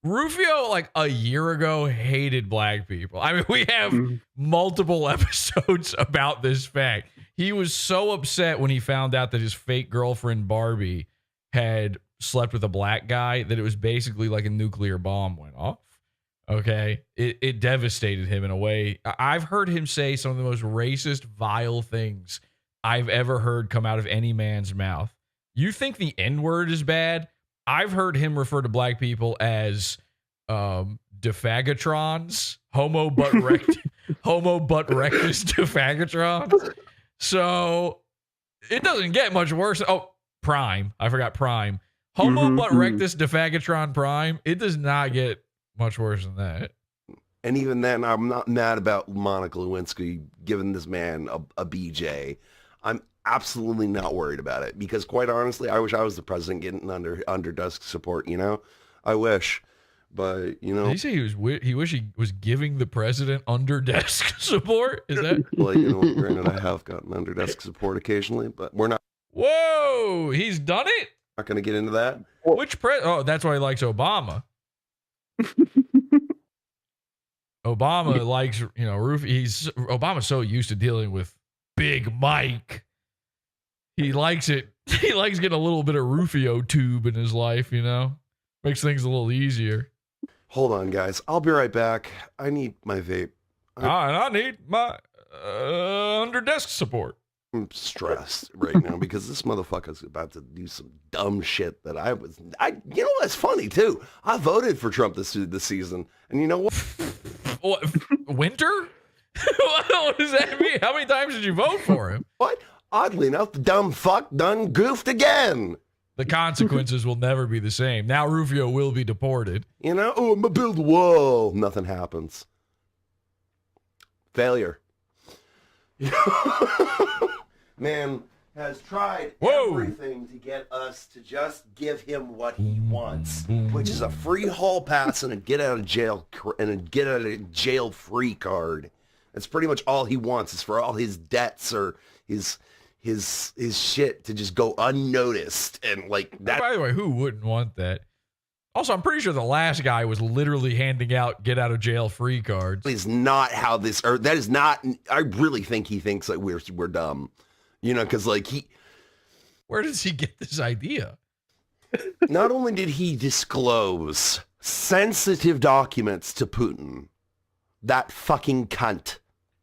Ruphio, like a year ago, hated black people. I mean, we have multiple episodes about this fact. He was so upset when he found out that his fake girlfriend, Barbie, had slept with a black guy that it was basically like a nuclear bomb went off. Okay? It devastated him in a way. I've heard him say some of the most racist, vile things I've ever heard come out of any man's mouth. You think the N-word is bad? I've heard him refer to black people as defagatrons, homo butt rectus defagatrons. So it doesn't get much worse. Oh, Prime. I forgot Prime. Homo butt rectus defagatron Prime. It does not get much worse than that. And even then, I'm not mad about Monica Lewinsky giving this man a BJ. I'm absolutely not worried about it because, quite honestly, I wish I was the president getting under desk support. You know, I wish, but you know, did he say he wish he was giving the president under desk support? Is that? Well, you know, granted, I have gotten under desk support occasionally, but we're not. Whoa, he's done it. Not going to get into that. Which Oh, that's why he likes Obama. Obama likes, you know, Obama's so used to dealing with Big Mike. He likes it. He likes getting a little bit of Ruphio tube in his life, you know? Makes things a little easier. Hold on, guys. I'll be right back. I need my vape. I need my under desk support. I'm stressed right now because this motherfucker's about to do some dumb shit that you know what's funny too? I voted for Trump this season. And you know what? What, winter? What does that mean? How many times did you vote for him? What? Oddly enough, the dumb fuck done goofed again. The consequences will never be the same. Now Ruphio will be deported. You know? Oh, I'm gonna build a wall. Nothing happens. Failure. Man has tried everything to get us to just give him what he wants, which is a free hall pass and a get out of jail free card. That's pretty much all he wants, is for all his debts or his shit to just go unnoticed and like that. By the way, who wouldn't want that? Also, I'm pretty sure the last guy was literally handing out get out of jail free cards. Is not how this, or that is not. I really think he thinks like we're dumb, you know, because like where does he get this idea? Not only did he disclose sensitive documents to Putin, that fucking cunt,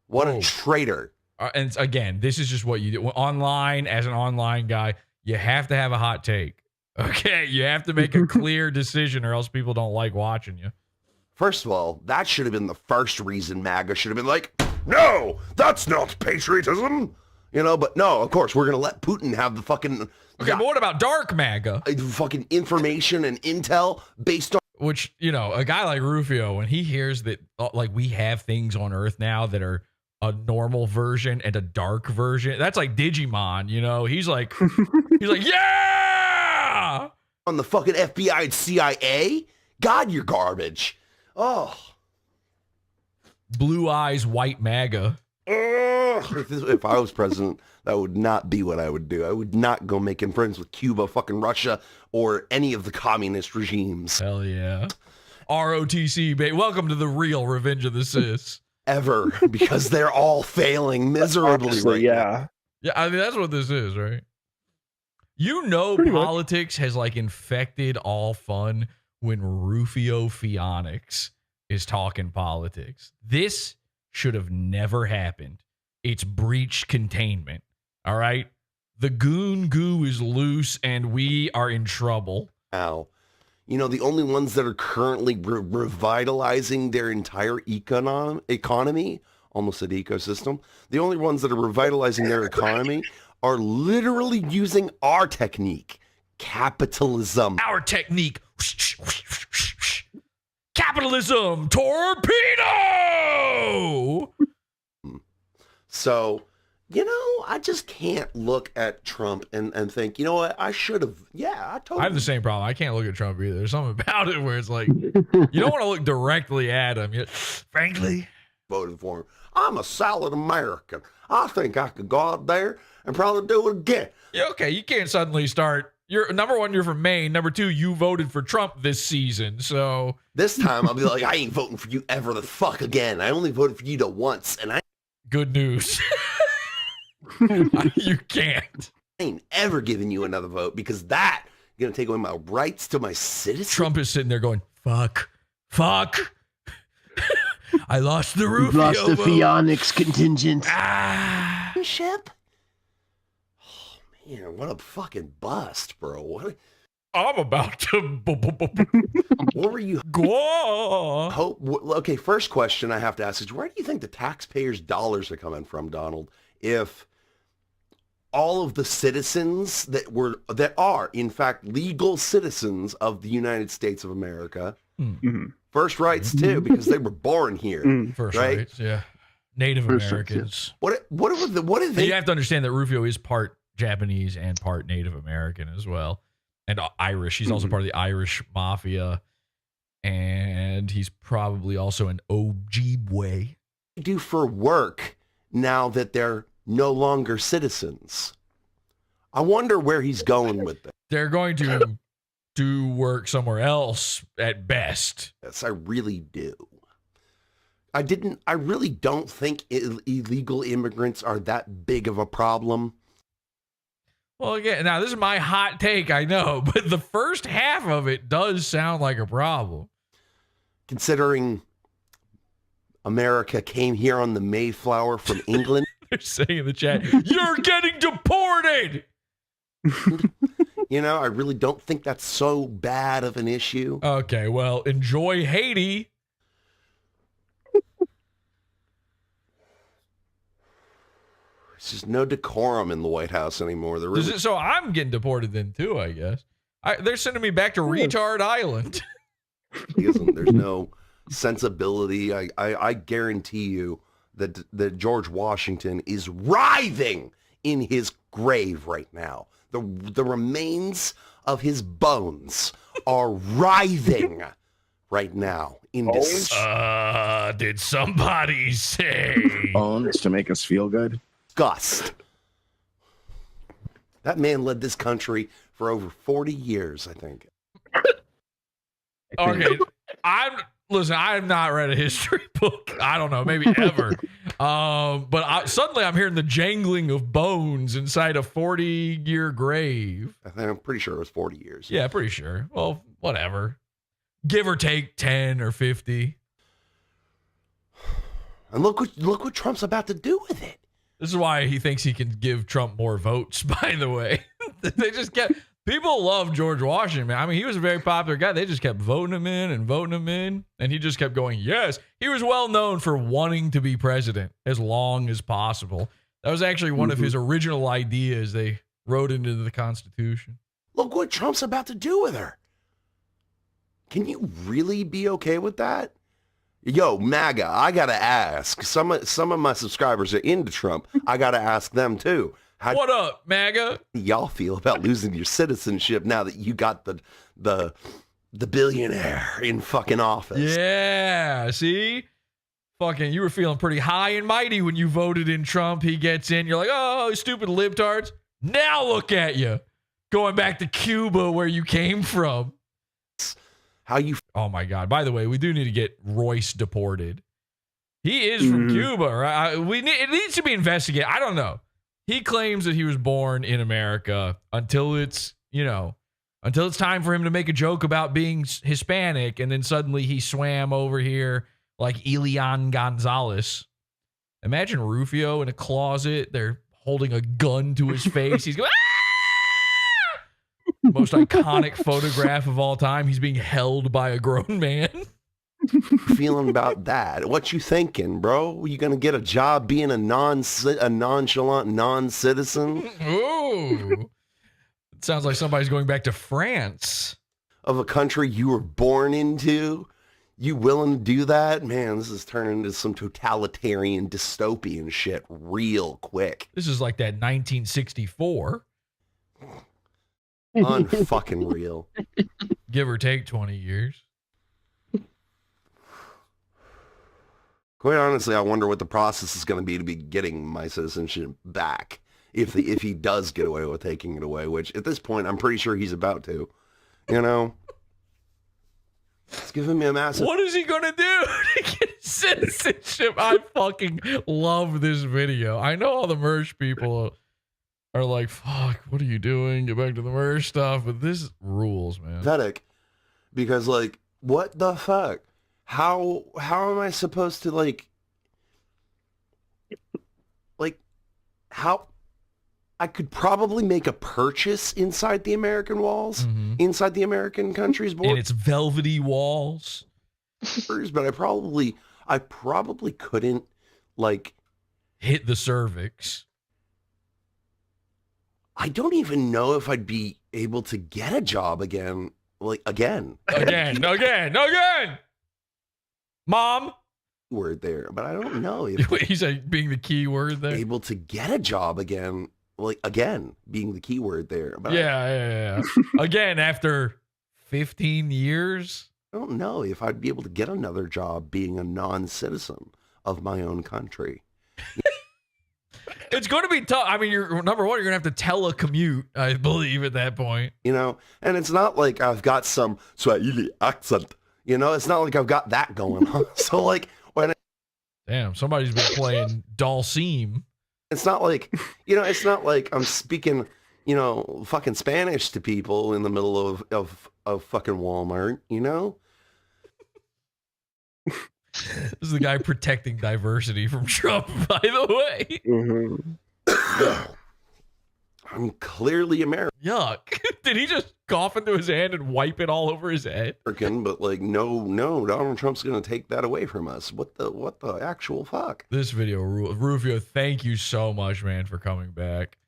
what a traitor. And again, this is just what you do online. As an online guy, you have to have a hot take. Okay, you have to make a clear decision or else people don't like watching you. First of all, that should have been the first reason MAGA should have been like, no, that's not patriotism. You know, but no, of course, we're going to let Putin have the fucking... Okay, but what about dark MAGA? Fucking information and intel based on... Which, you know, a guy like Ruphio, when he hears that, like, we have things on Earth now that are a normal version and a dark version, that's like Digimon, you know? He's like, yeah! On the fucking FBI and CIA? God, you're garbage. Oh. Blue eyes, white MAGA. If I was president, that would not be what I would do. I would not go making friends with Cuba, fucking Russia, or any of the communist regimes. Hell yeah. ROTC, babe. Welcome to the real Revenge of the Sis. Ever, because they're all failing miserably. Honestly, now. Yeah, I mean, that's what this is, right? You know, Pretty politics has like infected all fun when Ruphio Pheonix is talking politics. This should have never happened. It's breached containment. All right. The goon goo is loose and we are in trouble. Ow. You know, the only ones that are currently revitalizing their entire economy, almost said ecosystem, the only ones that are revitalizing their economy are literally using our technique, capitalism. Our technique. Capitalism torpedo. So, you know, I just can't look at Trump and think, you know what, I should have, I totally. I have the same problem. I can't look at Trump either. There's something about it where it's like, you don't want to look directly at him. Frankly. Voted for him. I'm a solid American. I think I could go out there and probably do it again. Yeah, okay, you can't suddenly start. You're number one, you're from Maine. Number two, you voted for Trump this season. So this time I'll be like, I ain't voting for you ever the fuck again. I only voted for you to once, and I. Good news. You can't. I ain't ever giving you another vote because that is gonna take away my rights to my citizen. Trump is sitting there going, fuck. I lost the Ruphio. Lost the Pheonix contingent. Ship. Oh man, what a fucking bust, bro. What? I'm about to. What were you? Go. Okay, first question I have to ask is, where do you think the taxpayers' dollars are coming from, Donald? If all of the citizens that are in fact legal citizens of the United States of America, first rights too, because they were born here, First right? rights, yeah. Native Americans. What are they? You have to understand that Ruphio is part Japanese and part Native American as well. And Irish. He's also part of the Irish mafia. And he's probably also an Ojibwe. Do for work now that they're no longer citizens? I wonder where he's going with that. They're going to do work somewhere else at best. Yes, I really do. I really don't think illegal immigrants are that big of a problem. Well, again, now this is my hot take, I know, but the first half of it does sound like a problem. Considering America came here on the Mayflower from England. They're saying in the chat, you're getting deported! You know, I really don't think that's so bad of an issue. Okay, well, enjoy Haiti. There's just no decorum in the White House anymore. So I'm getting deported then too, I guess. They're sending me back to Retard Island. There's no sensibility. I guarantee you that George Washington is writhing in his grave right now. The remains of his bones are writhing right now in this. Did somebody say bones to make us feel good? Disgust. That man led this country for over 40 years, I think. Okay, listen. I have not read a history book. I don't know, maybe ever. But suddenly I'm hearing the jangling of bones inside a 40-year grave. I'm pretty sure it was 40 years. Yeah, pretty sure. Well, whatever. Give or take 10 or 50. And look what Trump's about to do with it. This is why he thinks he can give Trump more votes, by the way. They just kept... People love George Washington, man. I mean, he was a very popular guy. They just kept voting him in. And he just kept going, yes. He was well known for wanting to be president as long as possible. That was actually one of his original ideas they wrote into the Constitution. Look what Trump's about to do with her. Can you really be okay with that? Yo, MAGA, I got to ask. Some of my subscribers are into Trump. I got to ask them, too. What up, MAGA? Y'all feel about losing your citizenship now that you got the billionaire in fucking office? Yeah, see? Fucking, you were feeling pretty high and mighty when you voted in Trump. He gets in. You're like, oh, stupid libtards. Now look at you. Going back to Cuba where you came from. How you... Oh, my God. By the way, we do need to get Royce deported. He is from Cuba, right? It needs to be investigated. I don't know. He claims that he was born in America until it's time for him to make a joke about being Hispanic. And then suddenly he swam over here like Elian Gonzalez. Imagine Ruphio in a closet. They're holding a gun to his face. He's going, ah! Most iconic photograph of all time. He's being held by a grown man. Feeling about that? What you thinking, bro? You gonna get a job being a nonchalant non-citizen? Ooh, it sounds like somebody's going back to France. Of a country you were born into? You willing to do that? Man, this is turning into some totalitarian dystopian shit real quick. This is like that 1964. Unfucking real. Give or take 20 years. Quite honestly, I wonder what the process is going to be getting my citizenship back if he does get away with taking it away, which at this point, I'm pretty sure he's about to. You know? It's giving me a massive... What is he going to do to get citizenship? I fucking love this video. I know all the MERSH people are like, fuck, what are you doing? Get back to the MERSH stuff. But this rules, man. Pathetic. Because, like, what the fuck? How am I supposed to how I could probably make a purchase inside the American walls, inside the American country's border. And its velvety walls. But I probably couldn't hit the cervix. I don't even know if I'd be able to get a job again. Again. Mom. Word there, but I don't know if he's like being the key word there. Able to get a job again, again being the key word there. But yeah. Again, after 15 years. I don't know if I'd be able to get another job being a non-citizen of my own country. It's going to be tough. I mean, number one, you're going to have to telecommute, I believe, at that point. You know, and it's not like I've got some Swahili accent. You know, it's not like I've got that going on. So, damn, somebody's been playing Dulcime. It's not like, it's not like I'm speaking, fucking Spanish to people in the middle of fucking Walmart, you know? This is the guy protecting diversity from Trump, by the way. I'm clearly American. Yuck. Did he just cough into his hand and wipe it all over his head? But no, Donald Trump's going to take that away from us. What the actual fuck? This video, Ruphio, thank you so much, man, for coming back.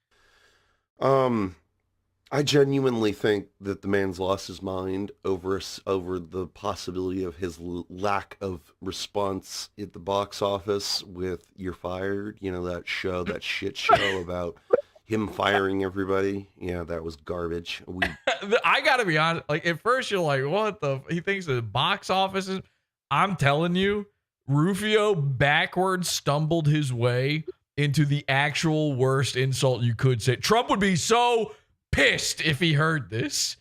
I genuinely think that the man's lost his mind over the possibility of his lack of response at the box office with You're Fired. You know, that shit show about him firing everybody. Yeah, that was garbage. I gotta be honest. Like, at first you're like, what the? He thinks the box office is. I'm telling you, Ruphio backwards stumbled his way into the actual worst insult you could say. Trump would be so pissed if he heard this.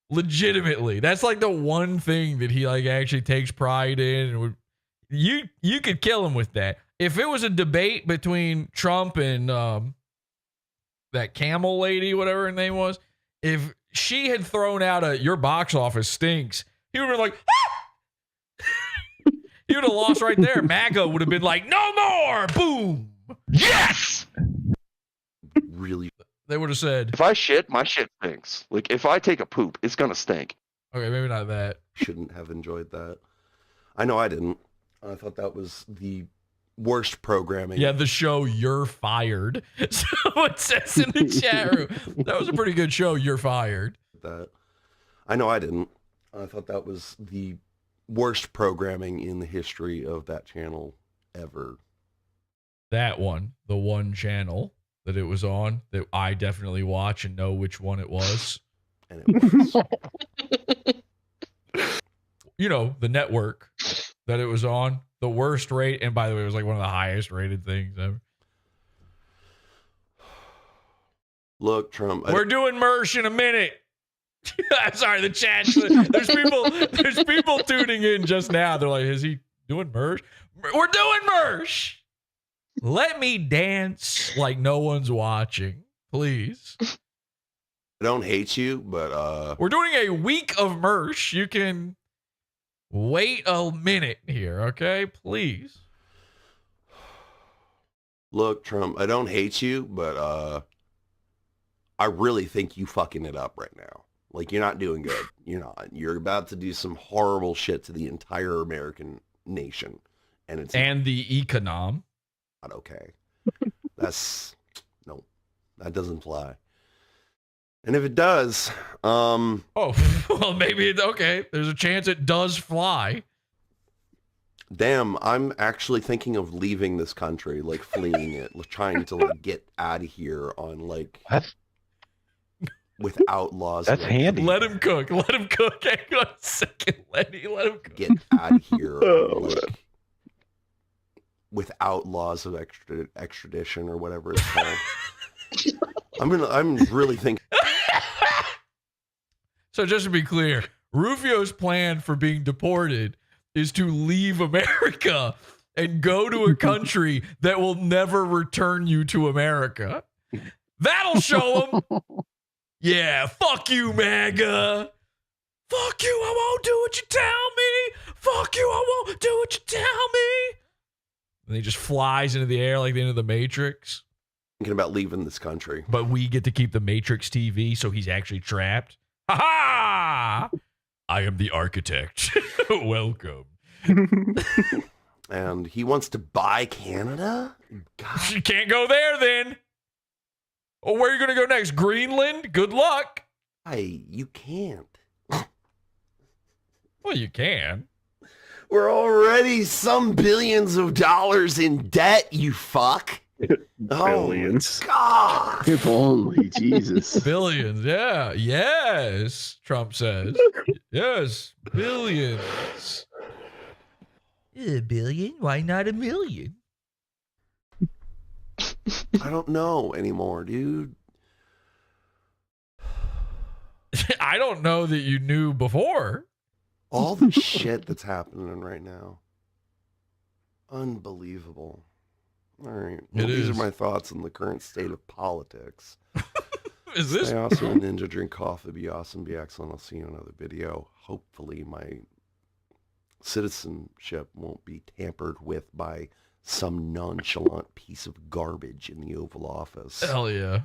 Legitimately. That's like the one thing that he like actually takes pride in. And you could kill him with that. If it was a debate between Trump and that camel lady, whatever her name was, if she had thrown out your box office stinks, he would have been like, ah! He would have lost right there. MAGA would have been like, no more! Boom! Yes! Really? They would have said, If I shit, my shit stinks. Like, if I take a poop, it's gonna stink. okay, maybe not that. Shouldn't have enjoyed that. I know I didn't. I thought that was the worst programming. Yeah, the show You're Fired. Someone says in the chat room. That was a pretty good show, You're Fired. That. I know I didn't. I thought that was the worst programming in the history of that channel ever. That one, the one channel that it was on, that I definitely watch and know which one it was. And it was. You know, the network that it was on. The worst rate, and by the way, it was like one of the highest rated things ever. Look, Trump. We're doing MERSH in a minute. I'm sorry, the chat. There's people tuning in just now. They're like, is he doing MERSH? We're doing MERSH. Let me dance like no one's watching, please. I don't hate you, but we're doing a week of MERSH. You can wait a minute here, okay? Please. Look, Trump, I don't hate you, but I really think you fucking it up right now. Like, you're not doing good. You're not. You're about to do some horrible shit to the entire American nation. And it's the econom. Not okay. No, that doesn't fly. And if it does, well, maybe okay. There's a chance it does fly. Damn, I'm actually thinking of leaving this country, like fleeing it, trying to like get out of here on like without laws. That's handy. Let him cook. Let him cook. Hang on a second, Lenny. Let him cook. Get out of here, like, without laws of extradition or whatever it's called. I'm really thinking. So just to be clear, Ruphio's plan for being deported is to leave America and go to a country that will never return you to America. That'll show him. Yeah, fuck you, MAGA. Fuck you, I won't do what you tell me. Fuck you, I won't do what you tell me. And he just flies into the air like the end of the Matrix. Thinking about leaving this country. But we get to keep the Matrix TV, so he's actually trapped. Ha ha! I am the architect. Welcome. And he wants to buy Canada? God. You can't go there then. Oh, where are you going to go next? Greenland? Good luck. You can't. Well, you can. We're already some billions of dollars in debt, you fuck. Billions. Oh, God. If only, Jesus. Billions, yeah. Yes, Trump says. Yes, billions. A billion? Why not a million? I don't know anymore, dude. I don't know that you knew before. All the shit that's happening right now. Unbelievable. All right. Well, these are my thoughts on the current state of politics. Is this? Stay awesome, Ninja. Drink coffee. Be awesome. Be excellent. I'll see you in another video. Hopefully my citizenship won't be tampered with by some nonchalant piece of garbage in the Oval Office. Hell yeah.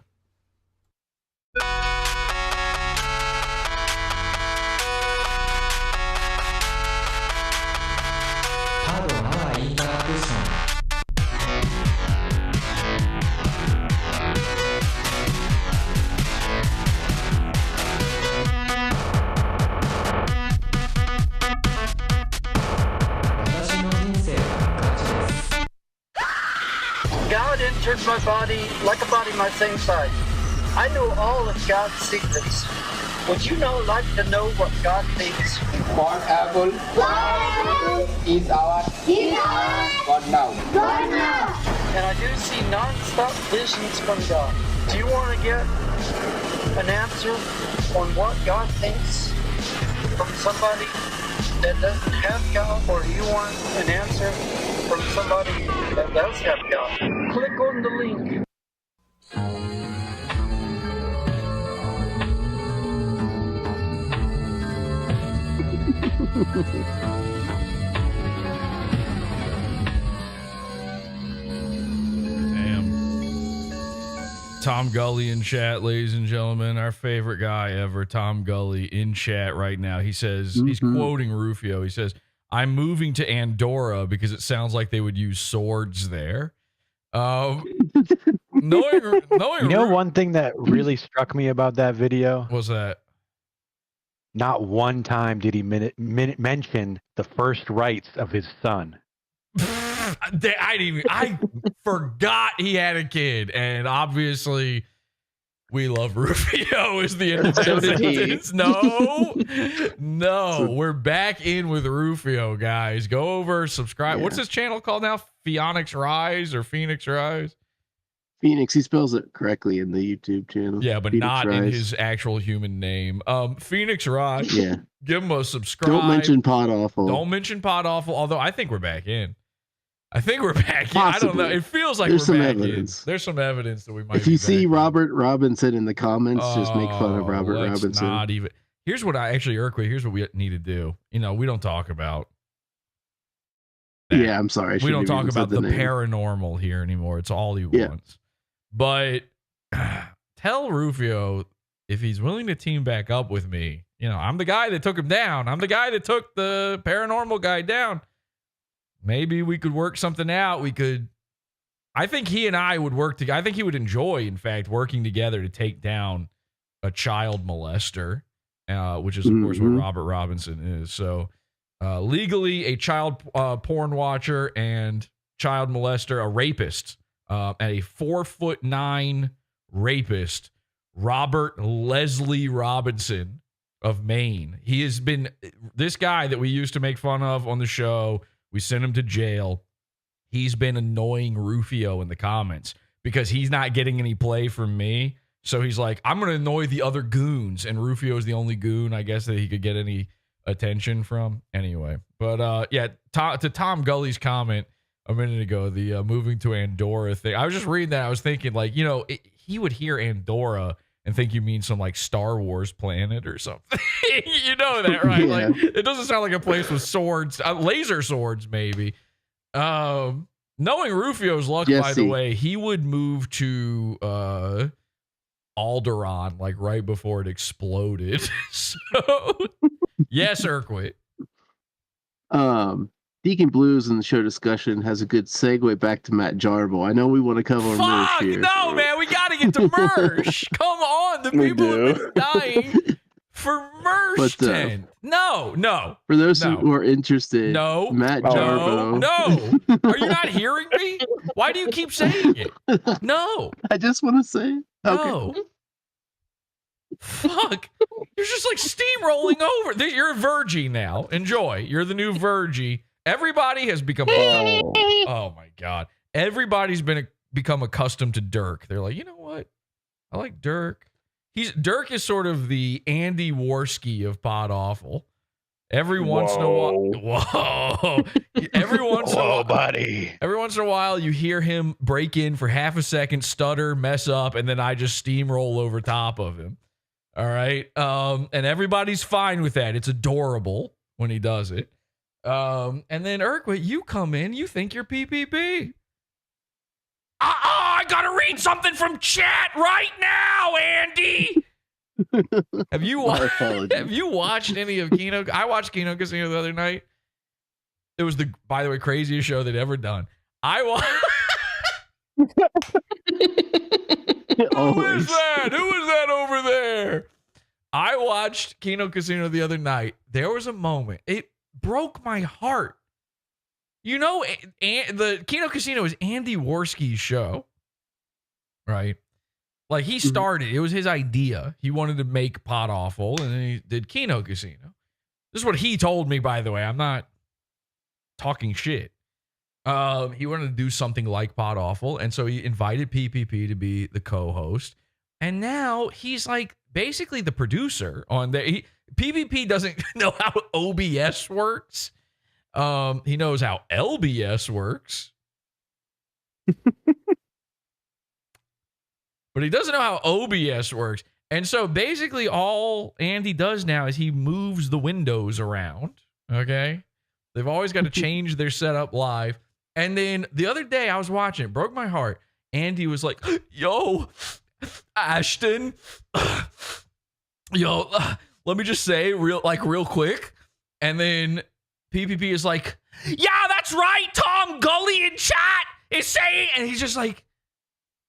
God entered my body like a body my same size. I know all of God's secrets. Would you now like to know what God thinks? One apple is our God now. And I do see non-stop visions from God. Do you want to get an answer on what God thinks from somebody that doesn't have God, or you want an answer from somebody that does have God, click on the link. Tom Gully in chat, ladies and gentlemen, our favorite guy ever, Tom Gully in chat right now. He says, he's quoting Ruphio. He says, I'm moving to Andorra because it sounds like they would use swords there. Knowing one thing that really struck me about that video? What's that? Not one time did he mention the first rites of his son. I forgot he had a kid, and obviously we love Ruphio is the end of that sentence. No, we're back in with Ruphio, guys. Go over, subscribe. Yeah. What's his channel called now? Pheonix Rise or Phoenix Rise? Phoenix, he spells it correctly in the YouTube channel. Yeah, but Phoenix not Rise. in his actual human name. Phoenix Rise. Yeah. Give him a subscribe. Don't mention PODAWFUL. Don't mention PODAWFUL, although I think we're back in. I don't know. It feels like There's we're some back evidence. in. There's some evidence that we might. If you see Robert Robinson in the comments, just make fun of Robert let's Robinson. Not even. Here's what Urquhart. Here's what we need to do. We don't talk about. That. Yeah, I'm sorry. We don't talk about the paranormal here anymore. It's all he wants. But tell Ruphio if he's willing to team back up with me. I'm the guy that took him down. I'm the guy that took the paranormal guy down. Maybe we could work something out. I think he and I would work together. I think he would enjoy, in fact, working together to take down a child molester, which is, of course, what Robert Robinson is. So, legally, a child porn watcher and child molester, a rapist, a 4'9" rapist, Robert Leslie Robinson of Maine. He has been this guy that we used to make fun of on the show. We sent him to jail. He's been annoying Ruphio in the comments because he's not getting any play from me. So he's like, I'm going to annoy the other goons. And Ruphio is the only goon, I guess, that he could get any attention from. Anyway. But to Tom Gully's comment a minute ago, the moving to Andorra thing. I was just reading that. I was thinking, he would hear Andorra and think you mean some Star Wars planet or something. You know that, right? Yeah. It doesn't sound like a place with swords, laser swords, maybe. Knowing Rufio's luck, by the way, he would move to Alderaan right before it exploded. So, yes, Urquhart. Deacon Blues in the show discussion has a good segue back to Matt Jarbo. I know we want to cover MERSH here. No, man, we got to get to MERSH. Come on, the people have been dying for MERSH tent. No. For those who are interested, no, Matt Jarbo. No. Are you not hearing me? Why do you keep saying it? No. I just want to say it. No. Okay. Fuck. You're just steamrolling over. You're a Virgie now. Enjoy. You're the new Virgie. Everybody has become. Oh my God. Everybody's become accustomed to Dirk. They're like, you know what? I like Dirk. Dirk is sort of the Andy Worski of PODAWFUL. Every once in a while, every once in a while, you hear him break in for half a second, stutter, mess up, and then I just steamroll over top of him. All right, and everybody's fine with that. It's adorable when he does it. And then Urquhart, you come in, you think you're PPP. I gotta read something from chat right now, Andy. Have you watched any of Kino? I watched Kino Casino the other night. It was by the way, craziest show they'd ever done. I watched. Who is that over there? I watched Kino Casino the other night. There was a moment. It broke my heart. The Kino Casino is Andy Worski's show, right? He started. It was his idea. He wanted to make PODAWFUL, and then he did Kino Casino. This is what he told me, by the way. I'm not talking shit. He wanted to do something like PODAWFUL, and so he invited PPP to be the co-host. And now he's like basically the producer on there. PvP doesn't know how OBS works. He knows how LBS works. But he doesn't know how OBS works. And so basically all Andy does now is he moves the windows around. Okay. They've always got to change their setup live. And then the other day I was watching, it broke my heart. Andy was like, yo, Ashton, yo, let me just say real quick. And then PPP is like, yeah, that's right. Tom Gully in chat is saying, and he's just like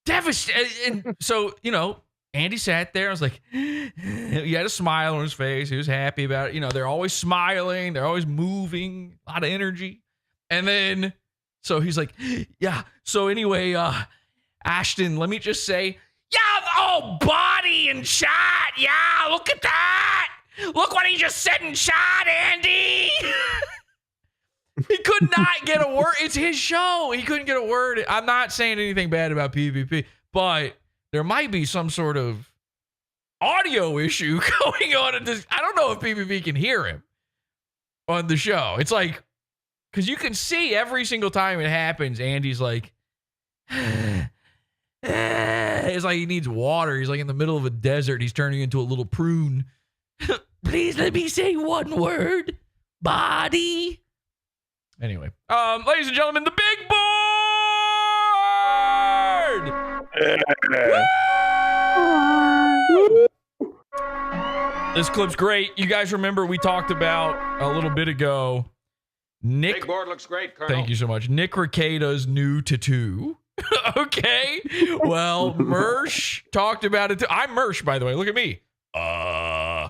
devastated. And so, you know, Andy sat there. I was like, he had a smile on his face. He was happy about it. You know, they're always smiling. They're always moving, a lot of energy. And then, so he's like, yeah. So anyway, Ashton, let me just say, yeah, oh, body in chat. Yeah, look at that. Look what he just said in chat, Andy. He could not get a word. It's his show. He couldn't get a word. I'm not saying anything bad about PvP, but there might be some sort of audio issue going on at this. I don't know if PvP can hear him on the show. It's like, because you can see every single time it happens, Andy's like, it's like he needs water. He's like in the middle of a desert. He's turning into a little prune. Please let me say one word. Body. Anyway, ladies and gentlemen, the big board! This clip's great. You guys remember we talked about a little bit ago. Nick, big board looks great, Colonel. Thank you so much. Nick Rekieta's new tattoo. Okay. Well, Mersh talked about it too. I'm Mersh, by the way. Look at me. I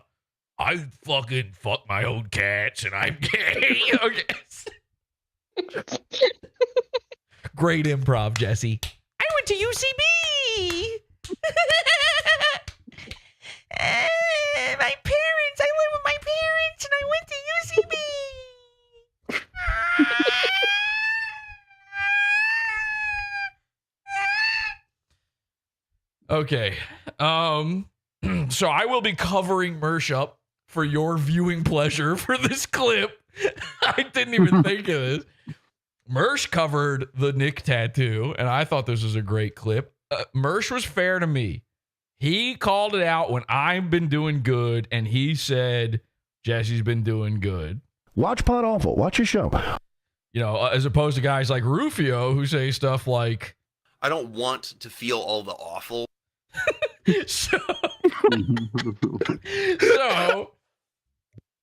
fucking fuck my own cats and I'm gay. Okay. Great improv, Jesse. I went to UCB. My parents, I live with my parents and I went to UCB. Okay. So I will be covering Mersh up for your viewing pleasure for this clip. I didn't even think of this. Mersh covered the Nick tattoo, and I thought this was a great clip. Mersh was fair to me. He called it out when I've been doing good, and he said Jesse's been doing good. Watch PODAWFUL. Watch your show. You know, as opposed to guys like Ruphio who say stuff like, I don't want to feel all the awful. So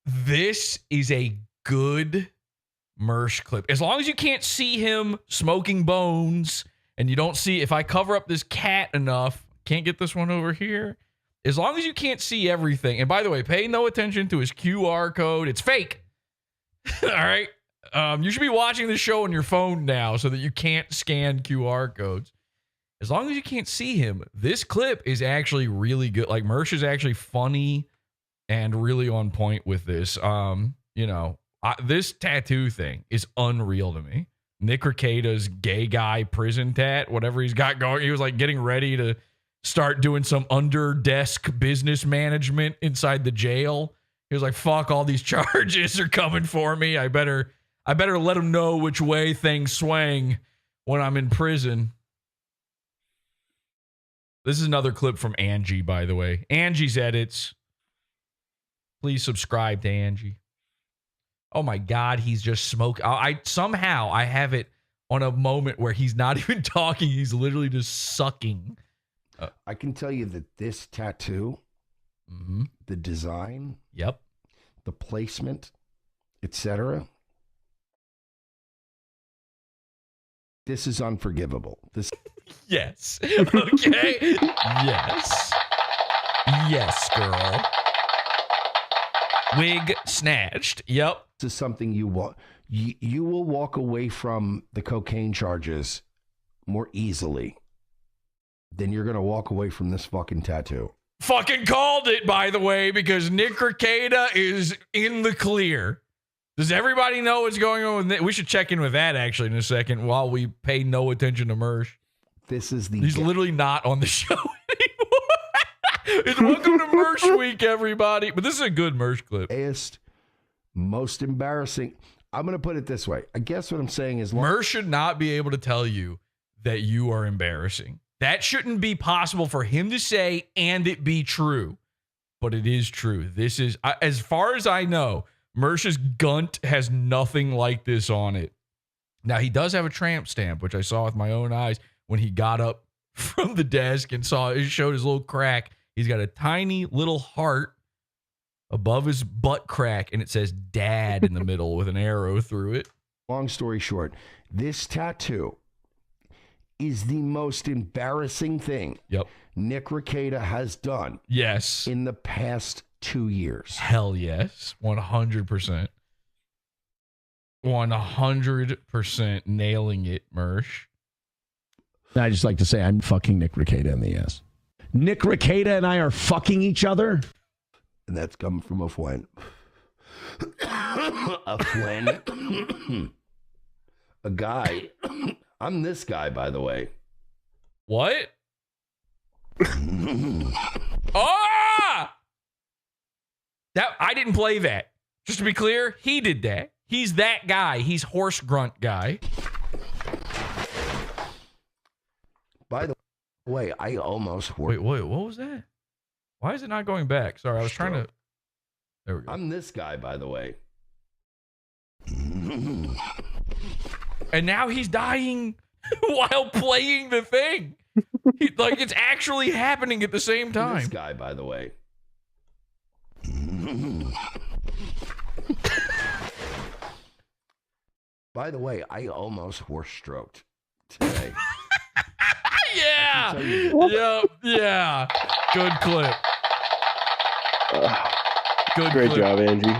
this is a good Mersh clip. As long as you can't see him smoking bones and you don't see, if I cover up this cat enough, can't get this one over here. As long as you can't see everything. And by the way, pay no attention to his QR code. It's fake. All right. You should be watching the show on your phone now so that you can't scan QR codes. As long as you can't see him, this clip is actually really good. Like, Mersh is actually funny and really on point with this. You know, this tattoo thing is unreal to me. Nick Rekieta's gay guy prison tat, whatever he's got going. He was like getting ready to start doing some under desk business management inside the jail. He was like, fuck, all these charges are coming for me. I better let him know which way things swing when I'm in prison. This is another clip from Angie, by the way. Angie's edits. Please subscribe to Angie. Oh my God, he's just smoking. I have it on a moment where he's not even talking. He's literally just sucking. I can tell you that this tattoo, the design, the placement, etc. This is unforgivable. This. Yes. Okay. Yes. Yes, girl. Wig snatched. Yep. This is something you want. You will walk away from the cocaine charges more easily than you're going to walk away from this fucking tattoo. Fucking called it, by the way, because Nick Rekieta is in the clear. Does everybody know what's going on with Nick? We should check in with that actually in a second while we pay no attention to Mersh. This is the. He's literally not on the show anymore. Welcome to MERSH Week, everybody. But this is a good MERSH clip. Most embarrassing. I'm going to put it this way. I guess what I'm saying is MERSH should not be able to tell you that you are embarrassing. That shouldn't be possible for him to say and it be true. But it is true. This is, as far as I know, MERSH's Gunt has nothing like this on it. Now, he does have a tramp stamp, which I saw with my own eyes when he got up from the desk and saw it, showed his little crack. He's got a tiny little heart above his butt crack, and it says Dad in the middle with an arrow through it. Long story short, this tattoo is the most embarrassing thing Nick Rekieta has done. Yes. In the past 2 years. Hell yes. 100%. 100% nailing it, MERSH. I just like to say I'm fucking Nick Rekieta in the ass. Nick Rekieta and I are fucking each other. And that's coming from a friend. A friend. A guy. I'm this guy, by the way. What? Ah! That I didn't play that. Just to be clear, he did that. He's that guy. He's horse grunt guy. By the way, I almost wait. What was that? Why is it not going back? Sorry, I was trying to. There we go. I'm this guy, by the way. And now he's dying while playing the thing. Like it's actually happening at the same time. This guy, by the way. By the way, I almost horse stroked today. Yeah. Yeah. Good clip. Great job, Angie.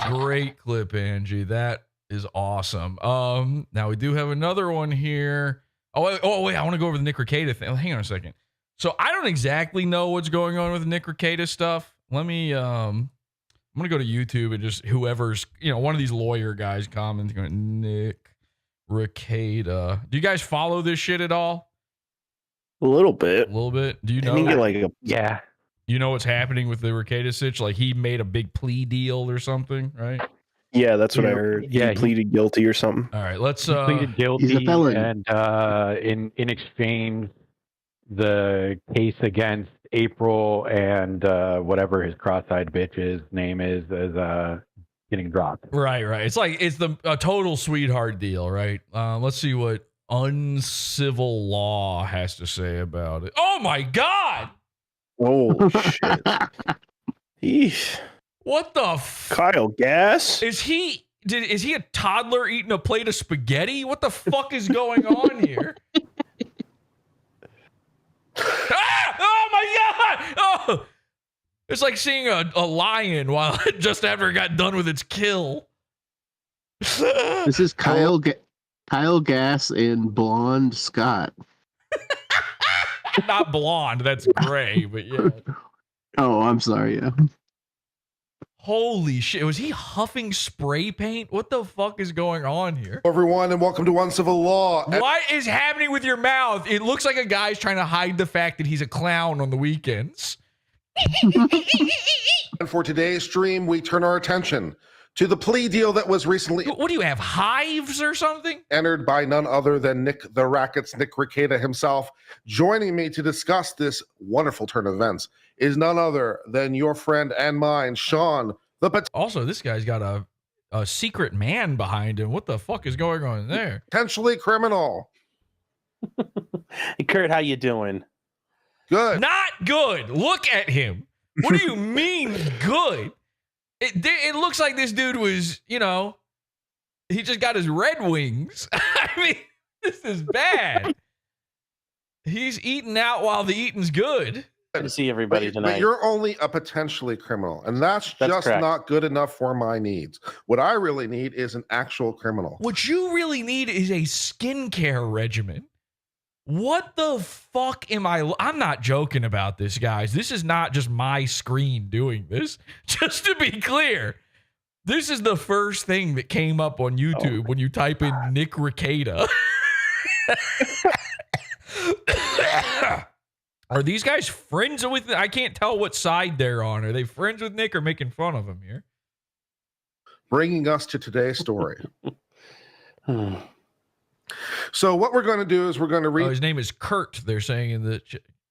Great clip, Angie. That is awesome. Now we do have another one here. Oh wait, I want to go over the Nick Rekieta thing. Hang on a second. So I don't exactly know what's going on with the Nick Rekieta stuff. Let me I'm gonna go to YouTube and just whoever's, one of these lawyer guys comments going, Nick Rekieta. Do you guys follow this shit at all? A little bit. Do you know? Yeah. You know what's happening with the Rekieta sitch? Like he made a big plea deal or something, right? Yeah, that's what I heard. Yeah, he pleaded guilty or something. All right, let's. Pleaded guilty, he's a felon. And in exchange, the case against April and whatever his cross-eyed bitch's name is getting dropped. Right. It's like it's a total sweetheart deal, right? Let's see what Uncivil Law has to say about it. Oh my God! Oh shit! Eesh. What the Kyle Gass? Is he a toddler eating a plate of spaghetti? What the fuck is going on here? Oh my God! Oh, it's like seeing a lion while just after it got done with its kill. This is Kyle Gass and Blonde Scott. Not blonde, that's gray, but yeah. Oh, I'm sorry. Yeah. Holy shit. Was he huffing spray paint? What the fuck is going on here? Hello, everyone, and welcome to Uncivil Law. What is happening with your mouth? It looks like a guy's trying to hide the fact that he's a clown on the weekends. And for today's stream, we turn our attention to the plea deal that was recently... What do you have, hives or something? ...entered by none other than Nick the Racket's Nick Rekieta himself. Joining me to discuss this wonderful turn of events is none other than your friend and mine, Sean. Also, this guy's got a secret man behind him. What the fuck is going on there? Potentially criminal. Hey, Kurt, how you doing? Good. Not good. Look at him. What do you mean good? It looks like this dude was, he just got his Red Wings. I mean, this is bad. He's eating out while the eating's good. Good to see everybody tonight. But you're only a potentially criminal, and that's just correct. Not good enough for my needs. What I really need is an actual criminal. What you really need is a skincare regimen. What the fuck am I'm not joking about this, guys. This is not just my screen doing this. Just to be clear, this is the first thing that came up on YouTube when you type in Nick Rekieta. Are these guys friends with? I can't tell what side they're on. Are they friends with Nick or making fun of him here? Bringing us to today's story. So what we're going to do is we're going to read. Oh, his name is Kurt. They're saying in the.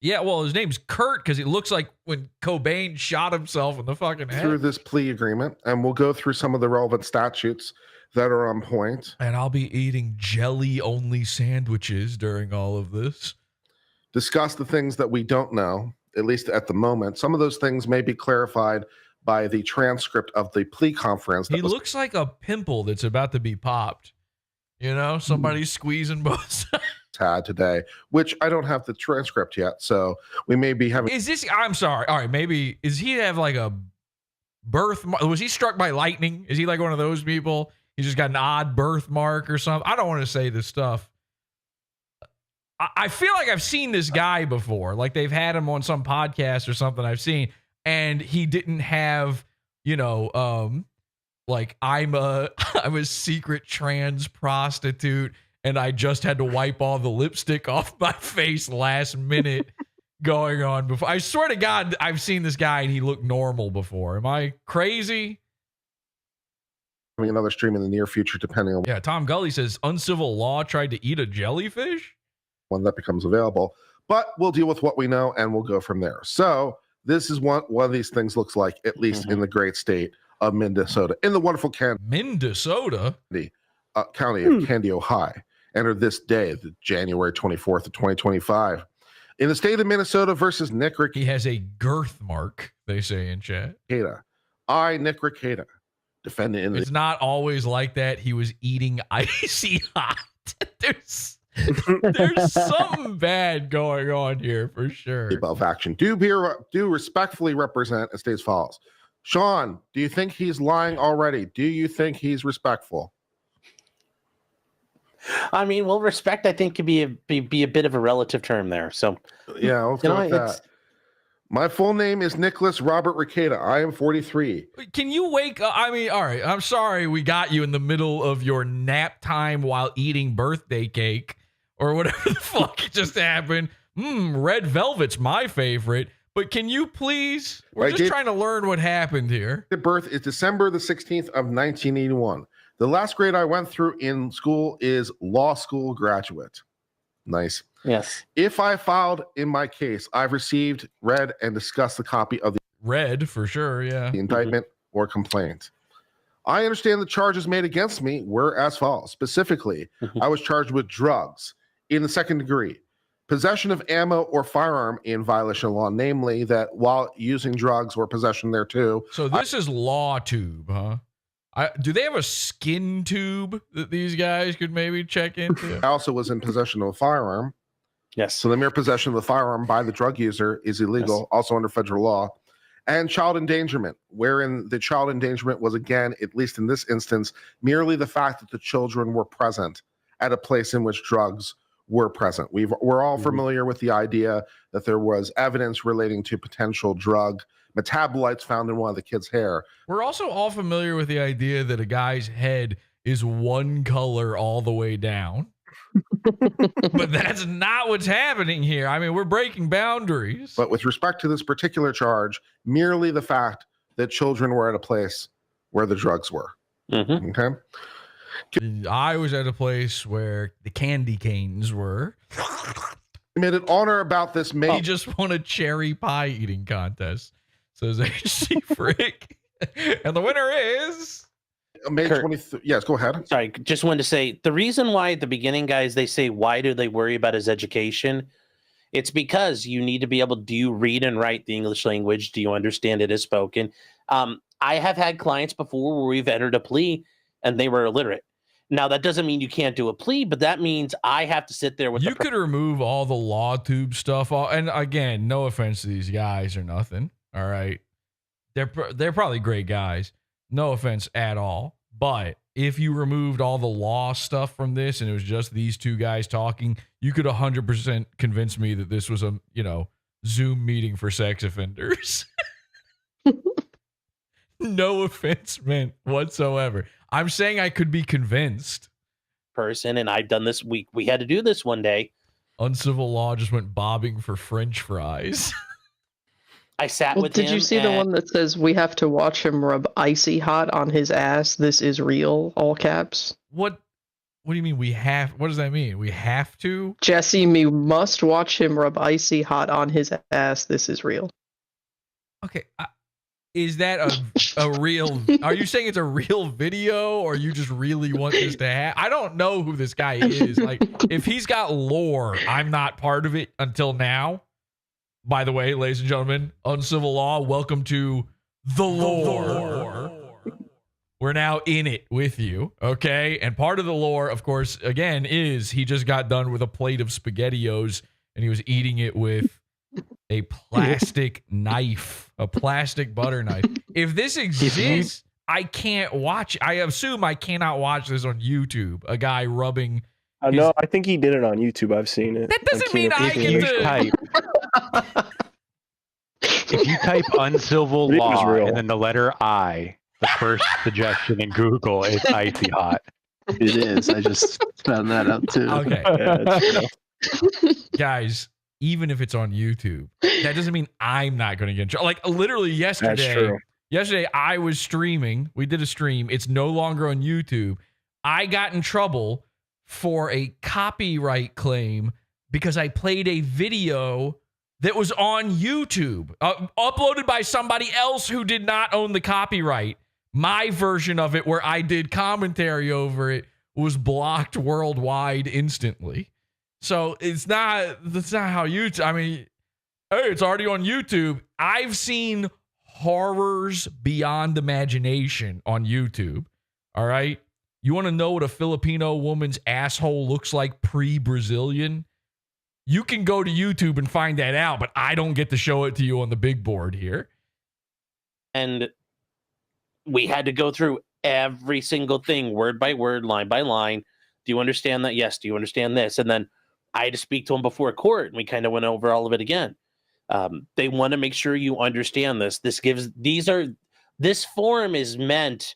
Yeah, well, his name's Kurt because it looks like when Cobain shot himself in the fucking head. Through this plea agreement, and we'll go through some of the relevant statutes that are on point. And I'll be eating jelly-only sandwiches during all of this. Discuss the things that we don't know, at least at the moment. Some of those things may be clarified by the transcript of the plea conference. He looks like a pimple that's about to be popped. You know, somebody's squeezing both sides. Had today, which I don't have the transcript yet, so we may be having. Is this? I'm sorry. All right, maybe is he have like a birthmark? Was he struck by lightning? Is he like one of those people? He just got an odd birthmark or something. I don't want to say this stuff. I feel like I've seen this guy before. Like they've had him on some podcast or something I've seen, and he didn't have, you know, like I'm a secret trans prostitute. And I just had to wipe all the lipstick off my face last minute going on before. I swear to God, I've seen this guy and he looked normal before. Am I crazy? Having another stream in the near future, depending on. Yeah, Tom Gully says Uncivil Law tried to eat a jellyfish. When that becomes available. But we'll deal with what we know and we'll go from there. So this is what one of these things looks like, at least in the great state of Minnesota. In the wonderful Minnesota? County of Candy, Ohio. Entered this day, the January 24th of 2025. In the state of Minnesota versus Nick Rekieta. He has a girth mark, they say in chat. I, Nick Rekieta, defendant in the... It's not always like that. He was eating icy hot. There's something bad going on here for sure. Above action. Do respectfully represent as states follows. Sean, do you think he's lying already? Do you think he's respectful? I mean, well, respect, I think, could be a bit of a relative term there. So, yeah, let's go with that. My full name is Nicholas Robert Rekieta. I am 43. Can you wake up? I mean, all right, I'm sorry we got you in the middle of your nap time while eating birthday cake or whatever the fuck just happened. Red velvet's my favorite. But can you please? We're just trying to learn what happened here. The birth is December the 16th of 1981. The last grade I went through in school is law school graduate. Nice. Yes. If I filed in my case, I've received, read, and discussed the copy of the read for sure, yeah. The indictment or complaint. I understand the charges made against me were as follows. Specifically, I was charged with drugs in the second degree, possession of ammo or firearm in violation of law, namely that while using drugs or possession there too. So this is law tube, huh? Do they have a skin tube that these guys could maybe check into? I also was in possession of a firearm. Yes. So the mere possession of the firearm by the drug user is illegal, also under federal law. And child endangerment, wherein the child endangerment was, again, at least in this instance, merely the fact that the children were present at a place in which drugs were present. We're all familiar with the idea that there was evidence relating to potential drug metabolites found in one of the kids' hair. We're also all familiar with the idea that a guy's head is one color all the way down. But that's not what's happening here. I mean, we're breaking boundaries. But with respect to this particular charge, merely the fact that children were at a place where the drugs were. Okay. I was at a place where the candy canes were. Made an honor about this. He just won a cherry pie eating contest, says HC Frick. And the winner is May 23rd. Yes, go ahead. Sorry, just wanted to say the reason why at the beginning, guys, they say, why do they worry about his education? It's because you need to be able, do you read and write the English language? Do you understand it as spoken? I have had clients before where we've entered a plea and they were illiterate. Now, that doesn't mean you can't do a plea, but that means I have to sit there with you could remove all the law tube stuff. And again, no offense to these guys or nothing. All right. They're probably great guys. No offense at all. But if you removed all the law stuff from this and it was just these two guys talking, you could 100% convince me that this was a, Zoom meeting for sex offenders. No offense meant whatsoever. I'm saying I could be convinced. Person, and I've done this. We had to do this one day. Uncivil Law just went bobbing for French fries. I sat with Did him. you see the one that says we have to watch him rub icy hot on his ass? This is real, all caps. What do you mean we have? What does that mean? We have to? Jesse, we must watch him rub icy hot on his ass. This is real. Okay. Is that a real? Are you saying it's a real video, or you just really want this to happen? I don't know who this guy is. Like, if he's got lore, I'm not part of it until now. By the way, ladies and gentlemen, Uncivil Law, welcome to the lore. We're now in it with you, okay? And part of the lore, of course, again, is he just got done with a plate of SpaghettiOs, and he was eating it with a plastic knife, a plastic butter knife. If this exists, I can't watch. I assume I cannot watch this on YouTube. A guy rubbing. No, I think he did it on YouTube. I've seen it. That doesn't mean I get to. If you type Uncivil Law and then the letter I, the first suggestion in Google is icy hot. It is. I just found that out too. Okay. Guys, even if it's on YouTube, that doesn't mean I'm not going to get in trouble. Like, literally yesterday I was streaming. We did a stream. It's no longer on YouTube. I got in trouble for a copyright claim because I played a video that was on YouTube, uploaded by somebody else who did not own the copyright. My version of it, where I did commentary over it, was blocked worldwide instantly. So that's not how YouTube. I mean, hey, it's already on YouTube. I've seen horrors beyond imagination on YouTube. All right. You want to know what a Filipino woman's asshole looks like pre-Brazilian? You can go to YouTube and find that out, but I don't get to show it to you on the big board here. And we had to go through every single thing, word by word, line by line. Do you understand that? Yes. Do you understand this? And then I had to speak to him before court, and we kind of went over all of it again. They want to make sure you understand this. This forum is meant